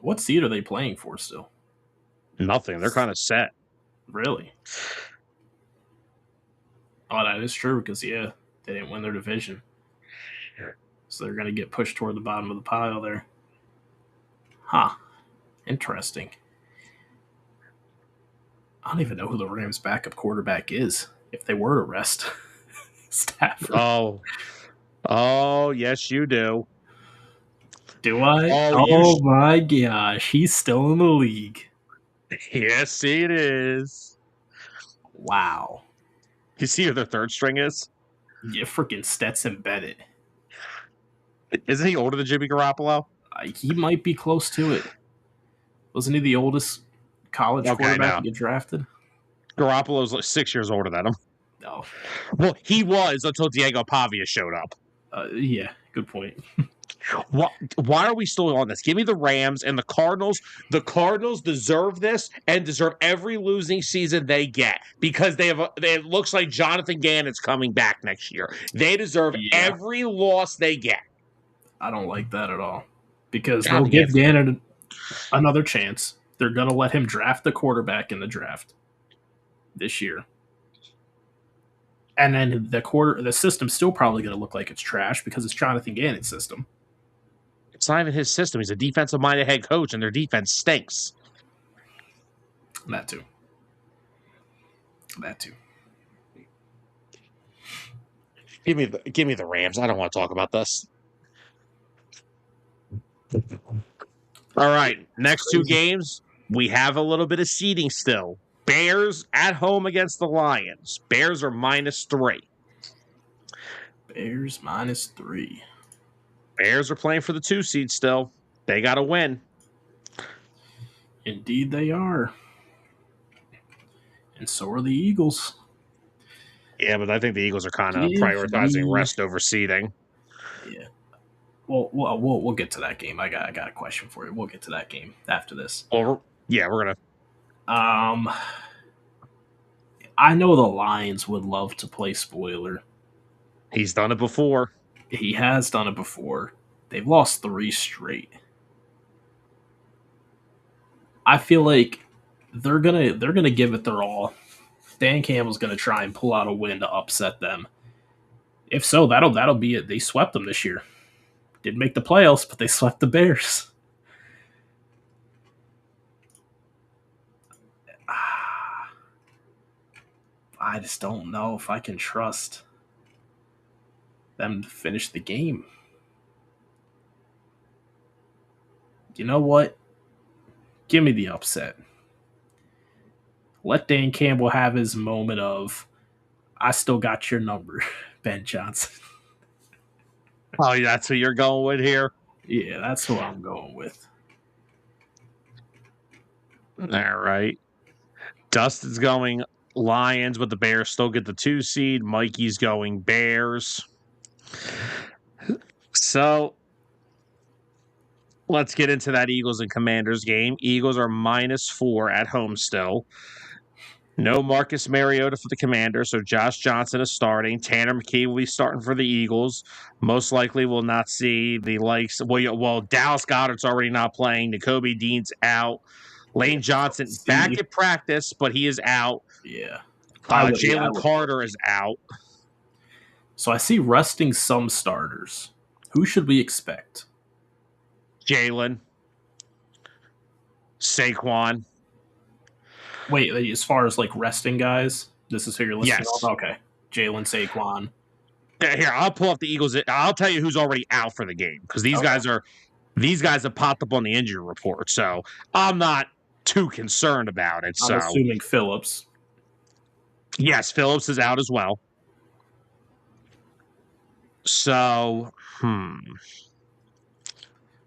Speaker 2: What seed are they playing for still?
Speaker 1: Nothing. They're kind of set.
Speaker 2: Really? Oh, that is true because, they didn't win their division. So they're going to get pushed toward the bottom of the pile there. Huh. Interesting. I don't even know who the Rams' backup quarterback is if they were to rest Stafford.
Speaker 1: Oh, yes, you do.
Speaker 2: Do I? Oh my gosh. He's still in the league.
Speaker 1: Yes, it is.
Speaker 2: Wow.
Speaker 1: You see who their third string is?
Speaker 2: Yeah, freaking Stetson Bennett.
Speaker 1: Isn't he older than Jimmy Garoppolo?
Speaker 2: He might be close to it. Wasn't he the oldest college quarterback to get drafted?
Speaker 1: Garoppolo's like 6 years older than him.
Speaker 2: No.
Speaker 1: Well, he was until Diego Pavia showed up.
Speaker 2: Yeah, good point.
Speaker 1: Why are we still on this? Give me the Rams and the Cardinals. The Cardinals deserve this and deserve every losing season they get because it looks like Jonathan Gannon's coming back next year. They deserve every loss they get.
Speaker 2: I don't like that at all because they'll give Gannon another chance. They're going to let him draft the quarterback in the draft this year. And then the system's still probably going to look like it's trash because it's Jonathan Gannon's system.
Speaker 1: It's not even his system. He's a defensive-minded head coach, and their defense stinks.
Speaker 2: That too.
Speaker 1: Give me the Rams. I don't want to talk about this. All right, next two games, we have a little bit of seeding still. Bears at home against the Lions. Bears are -3.
Speaker 2: Bears -3.
Speaker 1: Bears are playing for the 2 seed still. They got to win.
Speaker 2: Indeed they are. And so are the Eagles.
Speaker 1: Yeah, but I think the Eagles are kind of prioritizing rest over seeding.
Speaker 2: Yeah. Well, we'll get to that game. I got a question for you. We'll get to that game after this.
Speaker 1: Well, yeah, we're gonna.
Speaker 2: I know the Lions would love to play spoiler.
Speaker 1: He's done it before.
Speaker 2: He has done it before. They've lost 3 straight. I feel like they're gonna give it their all. Dan Campbell's gonna try and pull out a win to upset them. If so, that'll be it. They swept them this year. Didn't make the playoffs, but they swept the Bears. I just don't know if I can trust them to finish the game. You know what? Give me the upset. Let Dan Campbell have his moment of, I still got your number, Ben Johnson.
Speaker 1: Oh, that's who you're going with here?
Speaker 2: Yeah, that's who I'm going with.
Speaker 1: All right. Dustin's going Lions, but the Bears still get the 2 seed. Mikey's going Bears. So let's get into that Eagles and Commanders game. Eagles are -4 at home still. No Marcus Mariota for the Commanders, so Josh Johnson is starting. Tanner McKee will be starting for the Eagles. Most likely will not see the likes. Well, Dallas Goedert's already not playing. Nakobe Dean's out. Lane Johnson back at practice, but he is out.
Speaker 2: Yeah.
Speaker 1: Jalen Carter is out.
Speaker 2: So I see resting some starters. Who should we expect?
Speaker 1: Jalen. Saquon.
Speaker 2: Wait, as far as like resting guys, this is who you're listening
Speaker 1: Yes.
Speaker 2: to? Okay. Jalen, Saquon.
Speaker 1: Here, I'll pull up the Eagles. I'll tell you who's already out for the game because these guys have popped up on the injury report. So I'm not too concerned about it.
Speaker 2: I'm assuming Phillips.
Speaker 1: Yes, Phillips is out as well. So,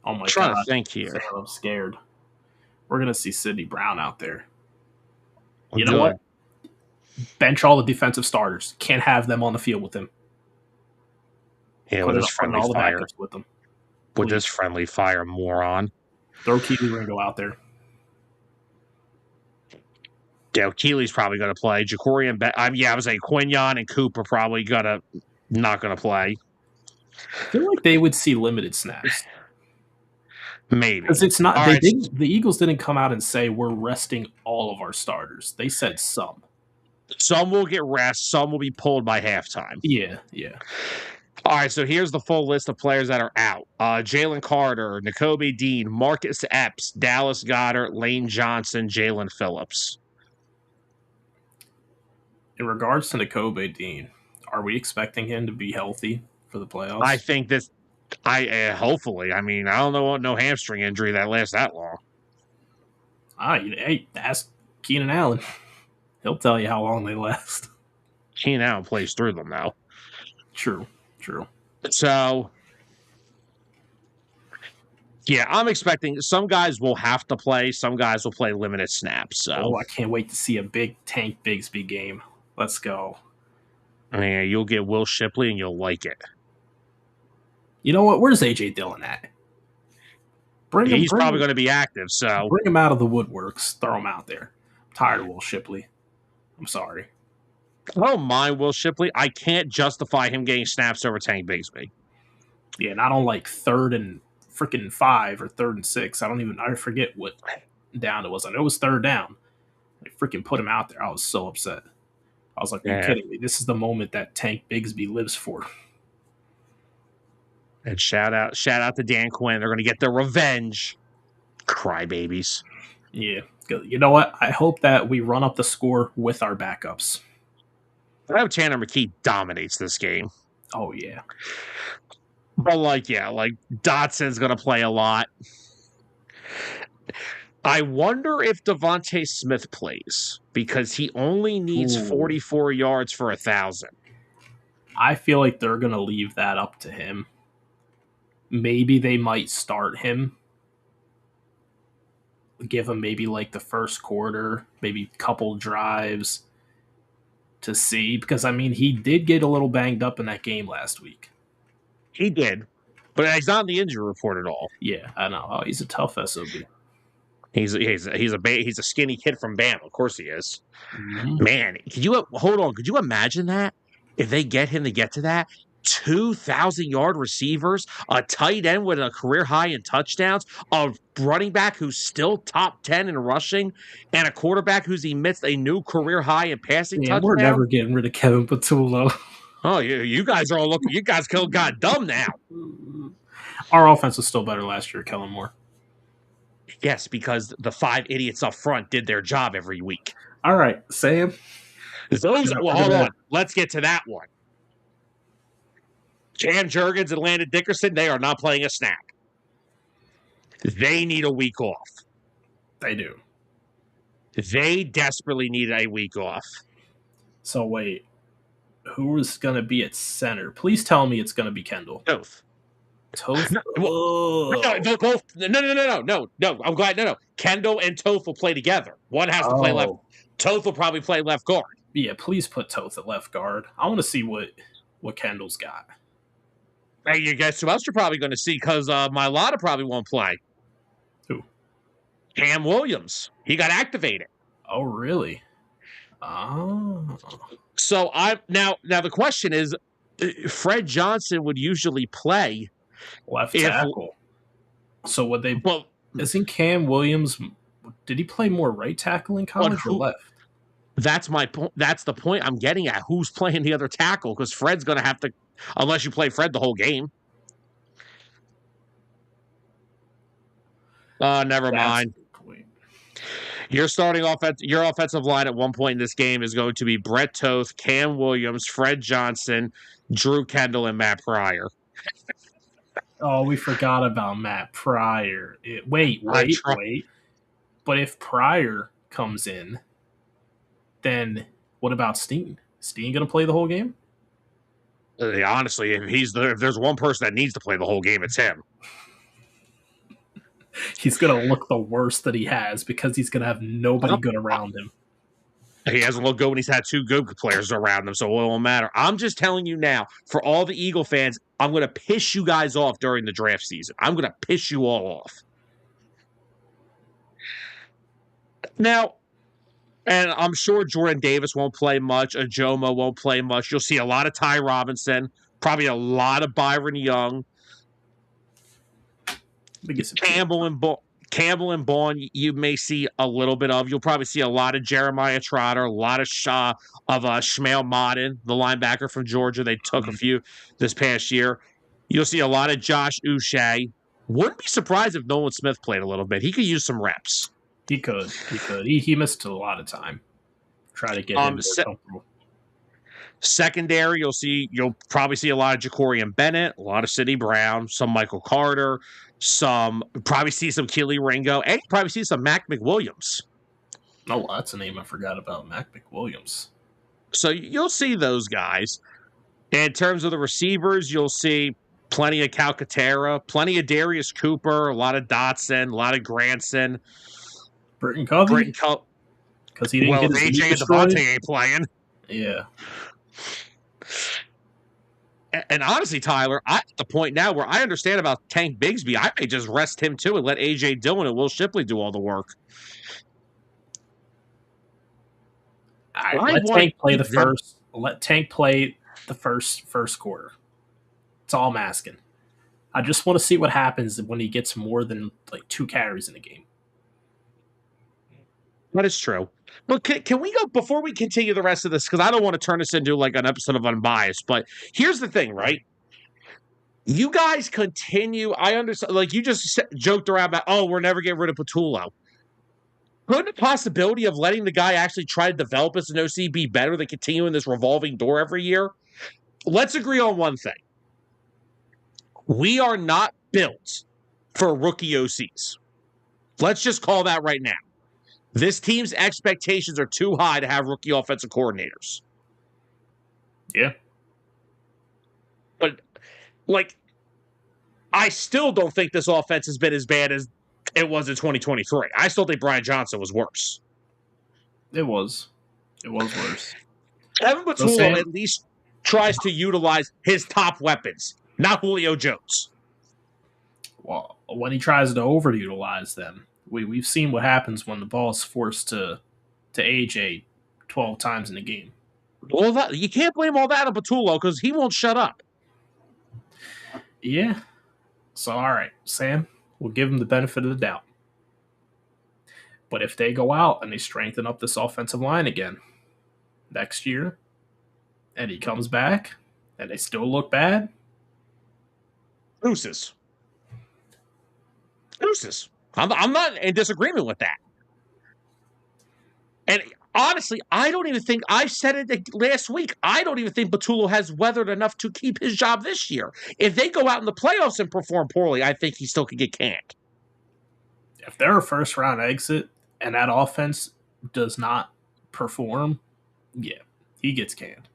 Speaker 2: Oh my God.
Speaker 1: Trying to think here.
Speaker 2: I'm scared. We're going to see Sidney Brown out there. You know what? Bench all the defensive starters. Can't have them on the field with him.
Speaker 1: Yeah, with this friendly fire.
Speaker 2: With them.
Speaker 1: With this friendly fire, moron.
Speaker 2: Throw Keely Ringo out there.
Speaker 1: Yeah, Keely's probably going to play. Ja'Cory and I would say Quinyon and Coop are probably not going to play.
Speaker 2: I feel like they would see limited snaps.
Speaker 1: Maybe.
Speaker 2: Because it's not. The Eagles didn't come out and say we're resting all of our starters. They said some.
Speaker 1: Some will get rest. Some will be pulled by halftime.
Speaker 2: Yeah.
Speaker 1: All right, so here's the full list of players that are out. Jalen Carter, Nakobe Dean, Marcus Epps, Dallas Goedert, Lane Johnson, Jalen Phillips.
Speaker 2: In regards to Nakobe Dean, are we expecting him to be healthy for the playoffs?
Speaker 1: I think this. Hopefully. I mean, I don't know no hamstring injury that lasts that long.
Speaker 2: Hey, ask Keenan Allen. He'll tell you how long they last.
Speaker 1: Keenan Allen plays through them now.
Speaker 2: True.
Speaker 1: So Yeah, I'm expecting some guys will have to play. Some guys will play limited snaps. So,
Speaker 2: I can't wait to see a big Tank Bigsby game. Let's go.
Speaker 1: Man, you'll get Will Shipley and you'll like it.
Speaker 2: You know what? Where's AJ Dillon at?
Speaker 1: He's probably going to be active. So
Speaker 2: bring him out of the woodworks. Throw him out there. I'm tired of Will Shipley. I'm sorry.
Speaker 1: I don't mind Will Shipley. I can't justify him getting snaps over Tank Bigsby.
Speaker 2: Yeah, not on like 3rd and freaking 5 or 3rd and 6. I forget what down it was. I know it was 3rd down. They freaking put him out there. I was so upset. I was like, are you kidding me? This is the moment that Tank Bigsby lives for.
Speaker 1: And shout out to Dan Quinn. They're going to get their revenge. Crybabies.
Speaker 2: Yeah. You know what? I hope that we run up the score with our backups.
Speaker 1: I hope Tanner McKee dominates this game.
Speaker 2: Oh, yeah.
Speaker 1: But, Dotson's going to play a lot. I wonder if Devontae Smith plays because he only needs 44 yards for 1,000.
Speaker 2: I feel like they're going to leave that up to him. Maybe they might start him. Give him maybe like the first quarter, maybe a couple drives to see. Because, he did get a little banged up in that game last week.
Speaker 1: He did. But he's not in the injury report at all.
Speaker 2: Yeah, I know. Oh, he's a tough SOB.
Speaker 1: He's a skinny kid from Bama. Of course he is. Mm-hmm. Man, could you imagine that? If they get him to get to that? 2,000-yard receivers, a tight end with a career high in touchdowns, a running back who's still top 10 in rushing, and a quarterback who's emits a new career high in passing touchdowns.
Speaker 2: We're never getting rid of Kevin Patullo.
Speaker 1: Oh, you guys are all looking. You guys got dumb now.
Speaker 2: Our offense was still better last year, Kellen Moore.
Speaker 1: Yes, because the 5 idiots up front did their job every week.
Speaker 2: All right, Sam.
Speaker 1: Hold on. Let's get to that one. Cam Jurgens and Landon Dickerson, they are not playing a snap. They need a week off.
Speaker 2: They do.
Speaker 1: They desperately need a week off. So
Speaker 2: wait, who is going to be at center? Please tell me it's going to be Kendall.
Speaker 1: Toth.
Speaker 2: No.
Speaker 1: I'm glad. No. Kendall and Toth will play together. One has to play left. Toth will probably play left guard.
Speaker 2: Yeah, please put Toth at left guard. I want to see what Kendall's got.
Speaker 1: Hey, you guess who else you're probably going to see? Because Mailata probably won't play.
Speaker 2: Who?
Speaker 1: Cam Williams. He got activated.
Speaker 2: Oh, really? Oh.
Speaker 1: So now the question is, Fred Johnson would usually play
Speaker 2: left tackle. So would they? Well, isn't Cam Williams? Did he play more right tackle in college or left?
Speaker 1: That's my point. That's the point I'm getting at. Who's playing the other tackle? Because Fred's going to have to, unless you play Fred the whole game. Never mind. Your offensive line at one point in this game is going to be Brett Toth, Cam Williams, Fred Johnson, Drew Kendall, and Matt Pryor.
Speaker 2: Oh, we forgot about Matt Pryor. Wait. But if Pryor comes in, then what about Steen? Steen going to play the whole game?
Speaker 1: Honestly, if there's one person that needs to play the whole game, it's him.
Speaker 2: He's going to look the worst that he has because he's going to have nobody good around him.
Speaker 1: He hasn't looked good when he's had two good players around him, so it won't matter. I'm just telling you now, for all the Eagle fans, I'm going to piss you guys off during the draft season. I'm going to piss you all off. Now, and I'm sure Jordan Davis won't play much. Ajoma won't play much. You'll see a lot of Ty Robinson, probably a lot of Byron Young. Campbell and Bond, you may see a little bit of. You'll probably see a lot of Jeremiah Trotter, a lot of Shmael Modden, the linebacker from Georgia. They took a few this past year. You'll see a lot of Josh Uche. Wouldn't be surprised if Nolan Smith played a little bit. He could use some reps.
Speaker 2: He could. He missed a lot of time. Try to get him more comfortable.
Speaker 1: Secondary, you'll probably see a lot of Jacorian Bennett, a lot of Sidney Brown, some Michael Carter, probably see some Keely Ringo, and probably see some Mac McWilliams.
Speaker 2: Oh, that's a name I forgot about, Mac McWilliams.
Speaker 1: So you'll see those guys. In terms of the receivers, you'll see plenty of Calcaterra, plenty of Darius Cooper, a lot of Dotson, a lot of Granson.
Speaker 2: Britton Covey? Because he didn't get his
Speaker 1: AJ and Devontae ain't playing.
Speaker 2: Yeah.
Speaker 1: And honestly, Tyler, I'm at the point now where I understand about Tank Bigsby. I may just rest him too and let A.J. Dillon and Will Shipley do all the work.
Speaker 2: Let Tank play the first. Let Tank play the first quarter. That's all I'm asking. I just want to see what happens when he gets more than like 2 carries in a game.
Speaker 1: That is true. But can we go before we continue the rest of this? Because I don't want to turn this into like an episode of Unbiased. But here's the thing, right? You guys continue. I understand. Like you just joked around about, oh, we're never getting rid of Patullo. Could the possibility of letting the guy actually try to develop as an OC be better than continuing this revolving door every year? Let's agree on one thing. We are not built for rookie OCs. Let's just call that right now. This team's expectations are too high to have rookie offensive coordinators.
Speaker 2: Yeah.
Speaker 1: But, like, I still don't think this offense has been as bad as it was in 2023. I still think Brian Johnson was worse.
Speaker 2: It was. It was worse.
Speaker 1: Kevin Patullo at least tries to utilize his top weapons, not Julio Jones.
Speaker 2: Well, when he tries to overutilize them, we've seen what happens when the ball is forced to AJ 12 times in a game.
Speaker 1: Well, you can't blame all that on Patullo because he won't shut up.
Speaker 2: Yeah. So, all right, Sam, we'll give him the benefit of the doubt. But if they go out and they strengthen up this offensive line again next year, and he comes back, and they still look bad,
Speaker 1: Deuces. I'm not in disagreement with that. And honestly, I don't even think, I said it last week, I don't even think Patullo has weathered enough to keep his job this year. If they go out in the playoffs and perform poorly, I think he still could get canned.
Speaker 2: If they're a first-round exit and that offense does not perform, yeah, he gets canned.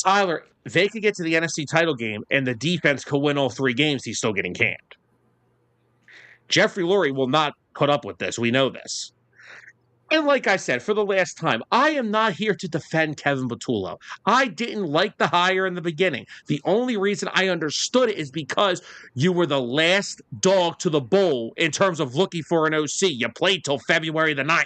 Speaker 1: Tyler, they could get to the NFC title game and the defense could win all 3 games, he's still getting canned. Jeffrey Lurie will not put up with this. We know this. And like I said, for the last time, I am not here to defend Kevin Patullo. I didn't like the hire in the beginning. The only reason I understood it is because you were the last dog to the bowl in terms of looking for an OC. You played till February the 9th.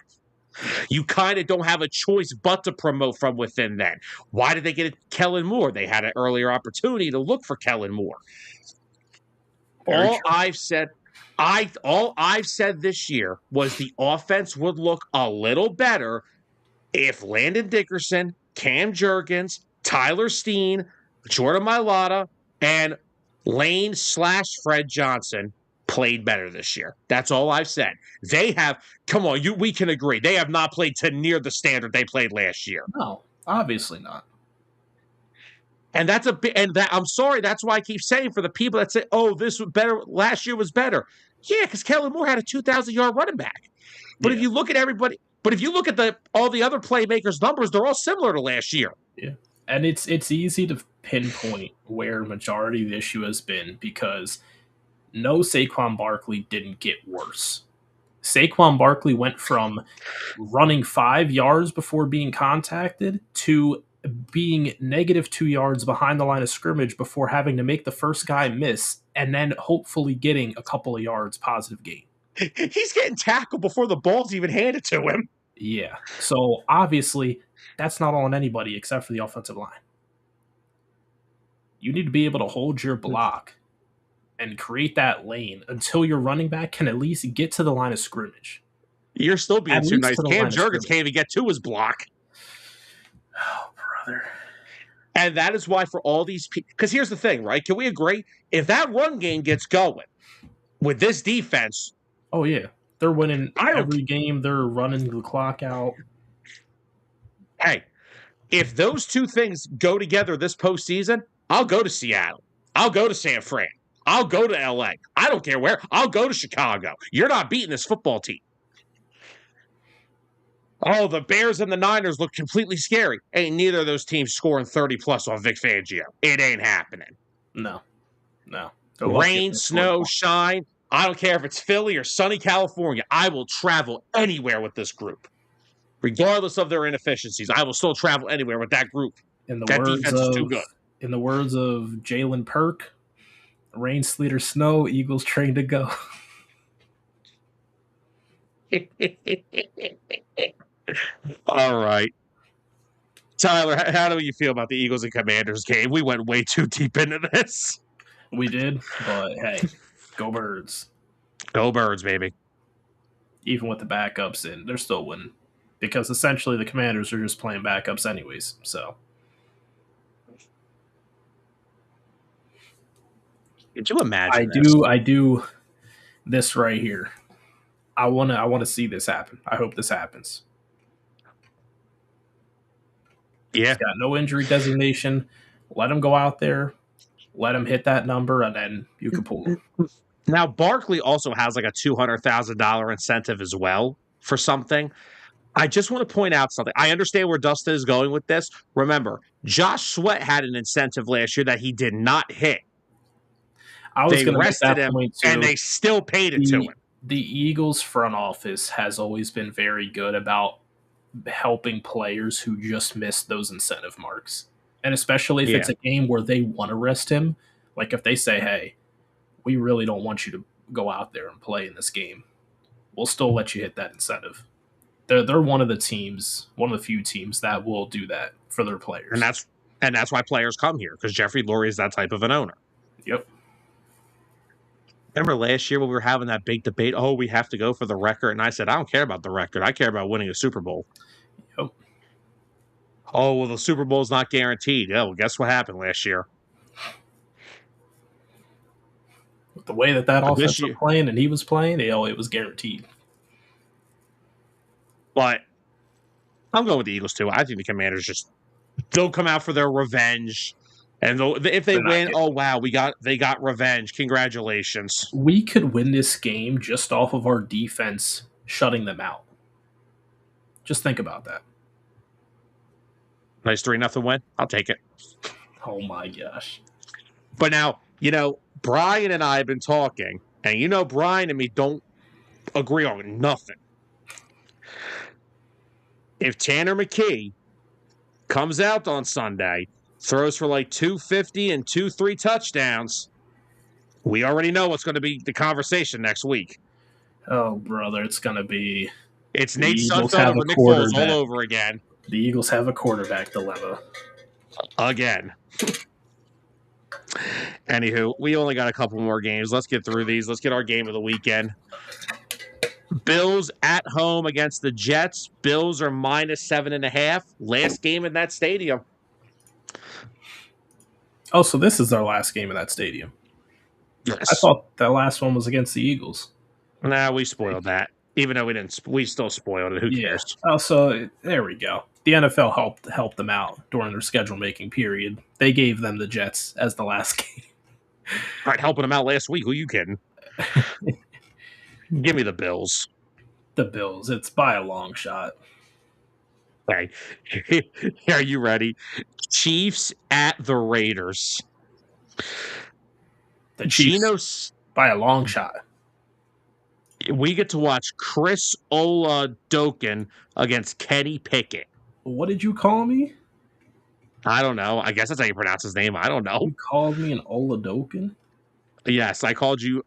Speaker 1: You kind of don't have a choice but to promote from within then. Why did they get Kellen Moore? They had an earlier opportunity to look for Kellen Moore. All I've said this year was the offense would look a little better if Landon Dickerson, Cam Jurgens, Tyler Steen, Jordan Mailata, and Lane/Fred Johnson played better this year. That's all I've said. They have, come on, we can agree, they have not played to near the standard they played last year.
Speaker 2: No, obviously not.
Speaker 1: And I'm sorry, that's why I keep saying for the people that say, oh, this was better, last year was better. Yeah, because Kellen Moore had a 2,000-yard running back. But if you look at everybody, all the other playmakers' numbers, they're all similar to last year.
Speaker 2: Yeah. And it's easy to pinpoint where majority of the issue has been because no Saquon Barkley didn't get worse. Saquon Barkley went from running 5 yards before being contacted to being -2 yards behind the line of scrimmage before having to make the first guy miss and then hopefully getting a couple of yards positive gain.
Speaker 1: He's getting tackled before the ball's even handed to him.
Speaker 2: Yeah. So obviously that's not on anybody except for the offensive line. You need to be able to hold your block and create that lane until your running back can at least get to the line of scrimmage.
Speaker 1: You're still being too nice. Cam Jurgens can't even get to his block.
Speaker 2: Oh, brother.
Speaker 1: And that is why for all these people, because here's the thing, right? Can we agree? If that run game gets going with this defense.
Speaker 2: Oh, yeah. They're winning every game. They're running the clock out.
Speaker 1: Hey, if those two things go together this postseason, I'll go to Seattle. I'll go to San Fran. I'll go to LA. I don't care where. I'll go to Chicago. You're not beating this football team. Oh, the Bears and the Niners look completely scary. Ain't neither of those teams scoring 30-plus on Vic Fangio. It ain't happening.
Speaker 2: No. No.
Speaker 1: Rain, snow, shine. I don't care if it's Philly or sunny California. I will travel anywhere with this group. Regardless of their inefficiencies, I will still travel anywhere with that group. That defense is too good.
Speaker 2: In the words of Jalen Perk, rain, sleet, or snow, Eagles train to go.
Speaker 1: All right. Tyler, how do you feel about the Eagles and Commanders game? We went way too deep into this.
Speaker 2: We did, but hey, go Birds.
Speaker 1: Go Birds, baby.
Speaker 2: Even with the backups in, they're still winning. Because essentially the Commanders are just playing backups anyways, so.
Speaker 1: Could you imagine
Speaker 2: I do this right here. I wanna see this happen. I hope this happens.
Speaker 1: Yeah.
Speaker 2: He's got no injury designation. Let him go out there, let him hit that number, and then you can pull him.
Speaker 1: Now, Barkley also has like a $200,000 incentive as well for something. I just want to point out something. I understand where Dustin is going with this. Remember, Josh Sweat had an incentive last year that he did not hit.
Speaker 2: I was going to make that point too.
Speaker 1: And they still paid it to him.
Speaker 2: The Eagles front office has always been very good about helping players who just missed those incentive marks. And especially if it's a game where they want to rest him, like if they say, hey, we really don't want you to go out there and play in this game, we'll still let you hit that incentive. They're one of the teams, one of the few teams that will do that for their players.
Speaker 1: And that's why players come here, because Jeffrey Lurie is that type of an owner.
Speaker 2: Yep.
Speaker 1: Remember last year when we were having that big debate, oh, we have to go for the record. And I said, I don't care about the record. I care about winning a Super Bowl.
Speaker 2: Yep.
Speaker 1: Oh, well, the Super Bowl is not guaranteed. Oh, well, guess what happened last year?
Speaker 2: With the way that offense was playing and he was playing, it was guaranteed.
Speaker 1: But I'm going with the Eagles, too. I think the Commanders they'll come out for their revenge. And if they win, oh, wow, they got revenge. Congratulations.
Speaker 2: We could win this game just off of our defense shutting them out. Just think about that.
Speaker 1: Nice 3-0 win. I'll take it.
Speaker 2: Oh, my gosh.
Speaker 1: But now, Brian and I have been talking, and Brian and me don't agree on nothing. If Tanner McKee comes out on Sunday, throws for like 250 and 2-3 touchdowns, we already know what's going to be the conversation next week.
Speaker 2: Oh, brother, it's going to be...
Speaker 1: It's Nate Sudfeld over Nick Foles all over again.
Speaker 2: The Eagles have a quarterback dilemma.
Speaker 1: Again. Anywho, we only got a couple more games. Let's get through these. Let's get our game of the weekend. Bills at home against the Jets. Bills are -7.5. Last game in that stadium.
Speaker 2: Oh, so this is our last game in that stadium.
Speaker 1: Yes.
Speaker 2: I thought that last one was against the Eagles.
Speaker 1: Nah, we spoiled that. Even though we didn't, we still spoiled it. Who cares?
Speaker 2: Oh, so there we go. The NFL helped them out during their schedule making period. They gave them the Jets as the last game.
Speaker 1: All right, helping them out last week. Who you kidding? Give me the Bills.
Speaker 2: The Bills. It's by a long shot.
Speaker 1: Okay. Are you ready? Chiefs at the Raiders.
Speaker 2: The Chiefs by a long shot.
Speaker 1: We get to watch Chris Oladokun against Kenny Pickett.
Speaker 2: What did you call me?
Speaker 1: I don't know. I guess that's how you pronounce his name. I don't know.
Speaker 2: You called me an Oladokun?
Speaker 1: Yes, I called you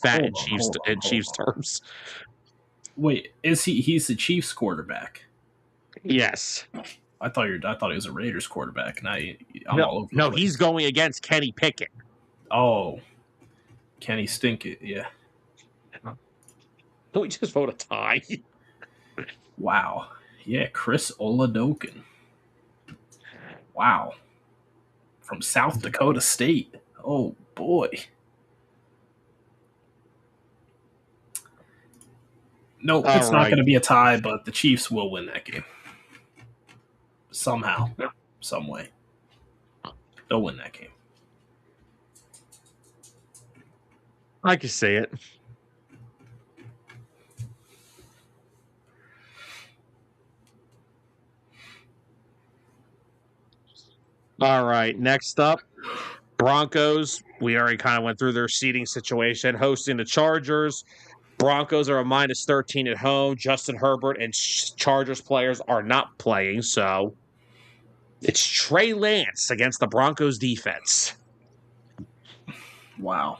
Speaker 1: fat in Chiefs terms.
Speaker 2: Wait, he's the Chiefs quarterback?
Speaker 1: Yes.
Speaker 2: I thought he was a Raiders quarterback. Now I'm
Speaker 1: no,
Speaker 2: all over.
Speaker 1: No, he's going against Kenny Pickett.
Speaker 2: Oh, Kenny Stinkett, yeah.
Speaker 1: Don't we just vote a tie?
Speaker 2: Wow. Yeah, Chris Oladokun. Wow. From South Dakota State. Oh, boy. No, it's not going to be a tie, but the Chiefs will win that game. Somehow. Some way. They'll win that game.
Speaker 1: I can see it. All right, next up, Broncos, we already kind of went through their seeding situation, hosting the Chargers. Broncos are a minus 13 at home. Justin Herbert and Chargers players are not playing, so it's Trey Lance against the Broncos defense.
Speaker 2: Wow.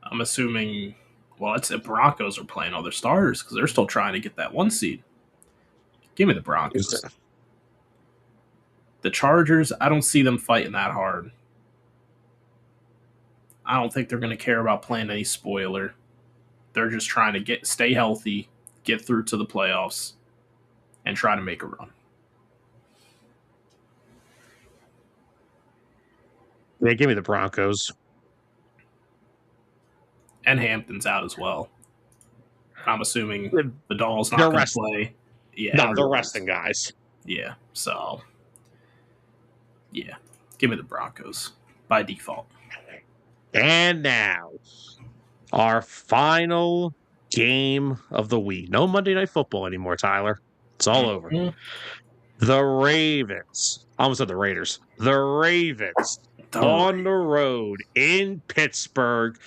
Speaker 2: I'm assuming, well, it's the Broncos are playing all their starters because they're still trying to get that 1 seed. Give me the Broncos. The Chargers, I don't see them fighting that hard. I don't think they're going to care about playing any spoiler. They're just trying to stay healthy, get through to the playoffs, and try to make a run.
Speaker 1: They give me the Broncos.
Speaker 2: And Hampton's out as well. I'm assuming the Dolls not going to play.
Speaker 1: Yeah, no, they're resting guys.
Speaker 2: Yeah, so yeah, give me the Broncos by default.
Speaker 1: And now, our final game of the week. No Monday Night Football anymore, Tyler. It's all over. The Ravens. I almost said the Raiders. The Ravens on the road in Pittsburgh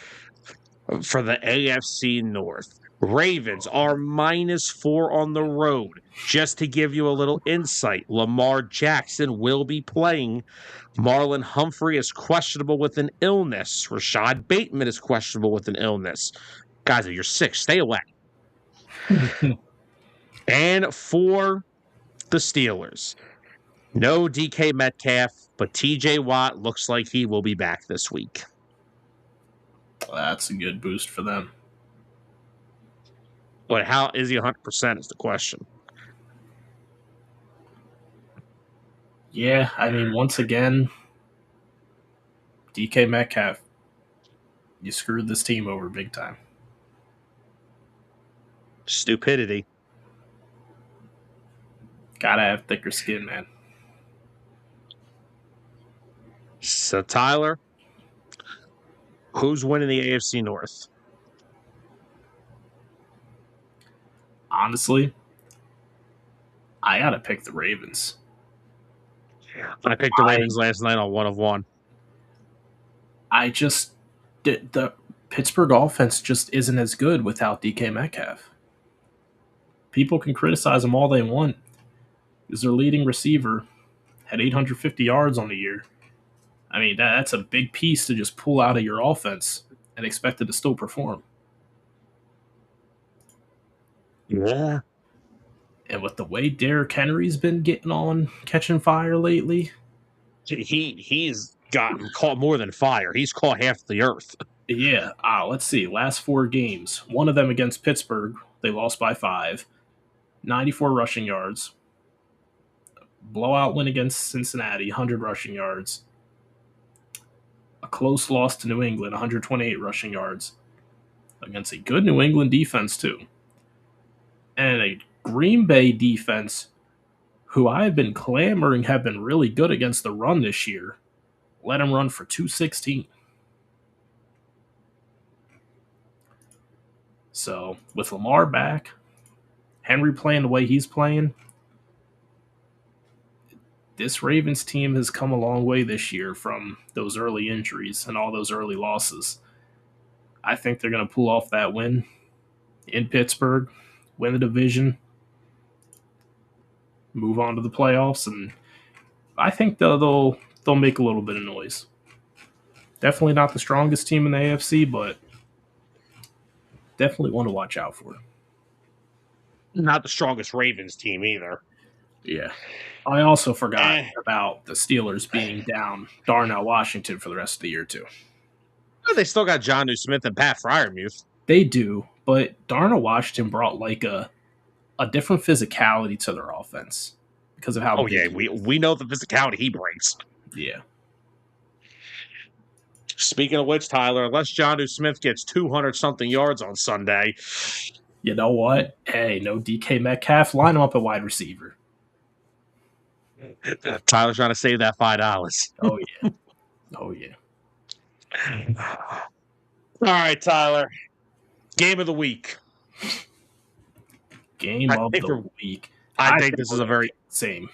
Speaker 1: for the AFC North. Ravens are -4 on the road. Just to give you a little insight, Lamar Jackson will be playing. Marlon Humphrey is questionable with an illness. Rashad Bateman is questionable with an illness. Guys, if you're sick, stay away. And for the Steelers, no DK Metcalf, but TJ Watt looks like he will be back this week.
Speaker 2: That's a good boost for them.
Speaker 1: But how is he 100% is the question.
Speaker 2: Yeah, I mean, once again, DK Metcalf, you screwed this team over big time.
Speaker 1: Stupidity.
Speaker 2: Gotta have thicker skin, man.
Speaker 1: So, Tyler, who's winning the AFC North?
Speaker 2: Honestly, I gotta pick the Ravens.
Speaker 1: I picked the Ravens last night on 1 of 1.
Speaker 2: I just the Pittsburgh offense just isn't as good without DK Metcalf. People can criticize him all they want. Is their leading receiver, had 850 yards on the year. I mean, that's a big piece to just pull out of your offense and expect it to still perform.
Speaker 1: Yeah.
Speaker 2: And with the way Derrick Henry's been getting on, catching fire lately,
Speaker 1: he's gotten caught more than fire. He's caught half the earth.
Speaker 2: Yeah. Let's see. Last 4 games. One of them against Pittsburgh. They lost by 5. 94 rushing yards. Blowout win against Cincinnati. 100 rushing yards. A close loss to New England. 128 rushing yards. Against a good New England defense, too. And a Green Bay defense who I've been clamoring have been really good against the run this year. Let him run for 216. So, with Lamar back, Henry playing the way he's playing, this Ravens team has come a long way this year from those early injuries and all those early losses. I think they're going to pull off that win in Pittsburgh, win the division, move on to the playoffs, and I think they'll make a little bit of noise. Definitely not the strongest team in the AFC, but definitely one to watch out for.
Speaker 1: Not the strongest Ravens team either.
Speaker 2: Yeah. I also forgot about the Steelers being down Darnell Washington for the rest of the year, too.
Speaker 1: They still got Jonnu Smith and Pat Freiermuth.
Speaker 2: They do, but Darnell Washington brought like a different physicality to their offense because of how.
Speaker 1: Oh yeah, we know the physicality he brings.
Speaker 2: Yeah.
Speaker 1: Speaking of which, Tyler, unless Jonnu Smith gets 200-something yards on Sunday,
Speaker 2: you know what? Hey, no DK Metcalf, line him up at wide receiver.
Speaker 1: Tyler's trying to save that $5.
Speaker 2: Oh yeah. Oh yeah.
Speaker 1: All right, Tyler. Game of the week.
Speaker 2: Game of the week.
Speaker 1: I think this is a very
Speaker 2: same.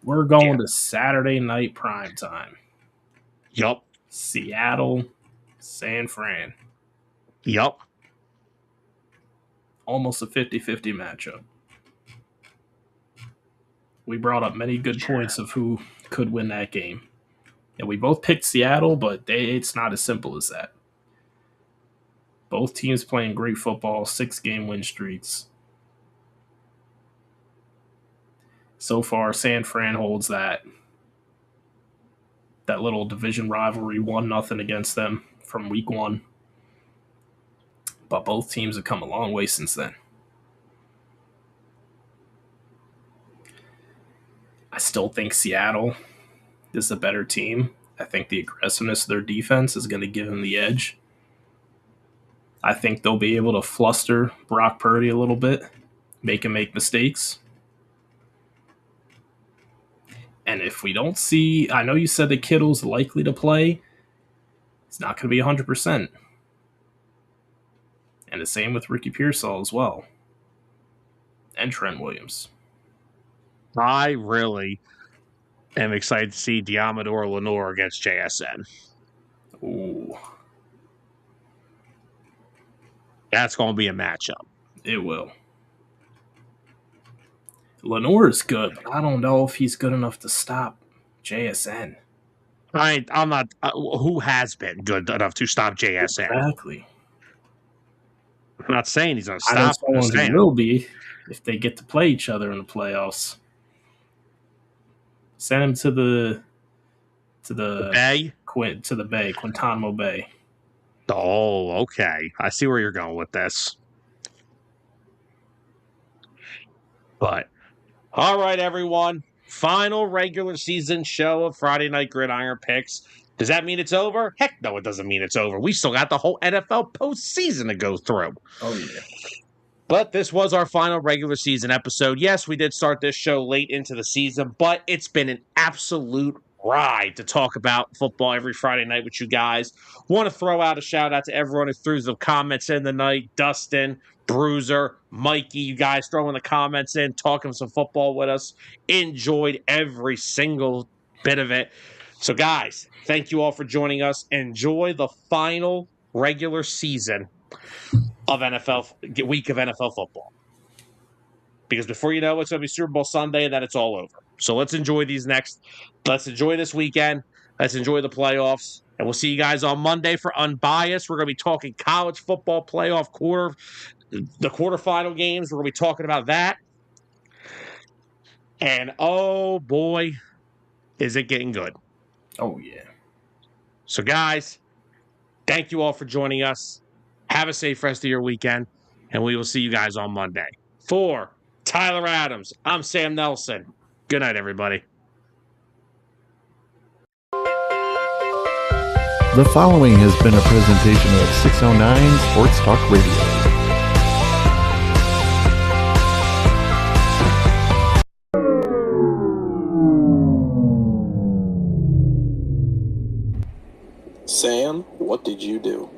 Speaker 2: We're going to Saturday night prime time.
Speaker 1: Yup.
Speaker 2: Seattle, San Fran.
Speaker 1: Yup.
Speaker 2: Almost a 50-50 matchup. We brought up many good points of who could win that game. And we both picked Seattle, but it's not as simple as that. Both teams playing great football, 6-game win streaks. So far, San Fran holds that little division rivalry, 1-0 against them from week 1. But both teams have come a long way since then. I still think Seattle is a better team. I think the aggressiveness of their defense is going to give them the edge. I think they'll be able to fluster Brock Purdy a little bit, make him make mistakes. And if we don't see, I know you said that Kittle's likely to play. It's not going to be 100%. And the same with Ricky Pearsall as well. And Trent Williams.
Speaker 1: I really am excited to see Diamador Lenore against JSN.
Speaker 2: Ooh.
Speaker 1: That's going to be a matchup.
Speaker 2: It will. Lenore is good, but I don't know if he's good enough to stop JSN.
Speaker 1: I'm not. Who has been good enough to stop JSN?
Speaker 2: Exactly.
Speaker 1: I'm not saying he's going to stop.
Speaker 2: I know someone who will be if they get to play each other in the playoffs. Send him to the
Speaker 1: Bay,
Speaker 2: to the Bay, Guantanamo Bay.
Speaker 1: Oh, okay. I see where you're going with this. But all right, everyone. Final regular season show of Friday Night Gridiron Pix. Does that mean it's over? Heck no, it doesn't mean it's over. We still got the whole NFL postseason to go through.
Speaker 2: Oh, yeah.
Speaker 1: But this was our final regular season episode. Yes, we did start this show late into the season, but it's been an absolute ride to talk about football every Friday night with you guys. Want to throw out a shout out to everyone who threw some comments in the night. Dustin, Bruiser, Mikey, you guys throwing the comments in, talking some football with us. Enjoyed every single bit of it. So, guys, thank you all for joining us. Enjoy the final regular season of week of NFL football. Because before you know it's going to be Super Bowl Sunday and then it's all over. So let's enjoy let's enjoy this weekend. Let's enjoy the playoffs. And we'll see you guys on Monday for Unbiased. We're going to be talking college football playoff the quarterfinal games. We're going to be talking about that. And oh boy, is it getting good.
Speaker 2: Oh, yeah.
Speaker 1: So guys, thank you all for joining us. Have a safe rest of your weekend. And we will see you guys on Monday. For Tyler Adams, I'm Sam Nelson. Good night, everybody.
Speaker 3: The following has been a presentation of 609 Sports Talk Radio.
Speaker 4: Sam, what did you do?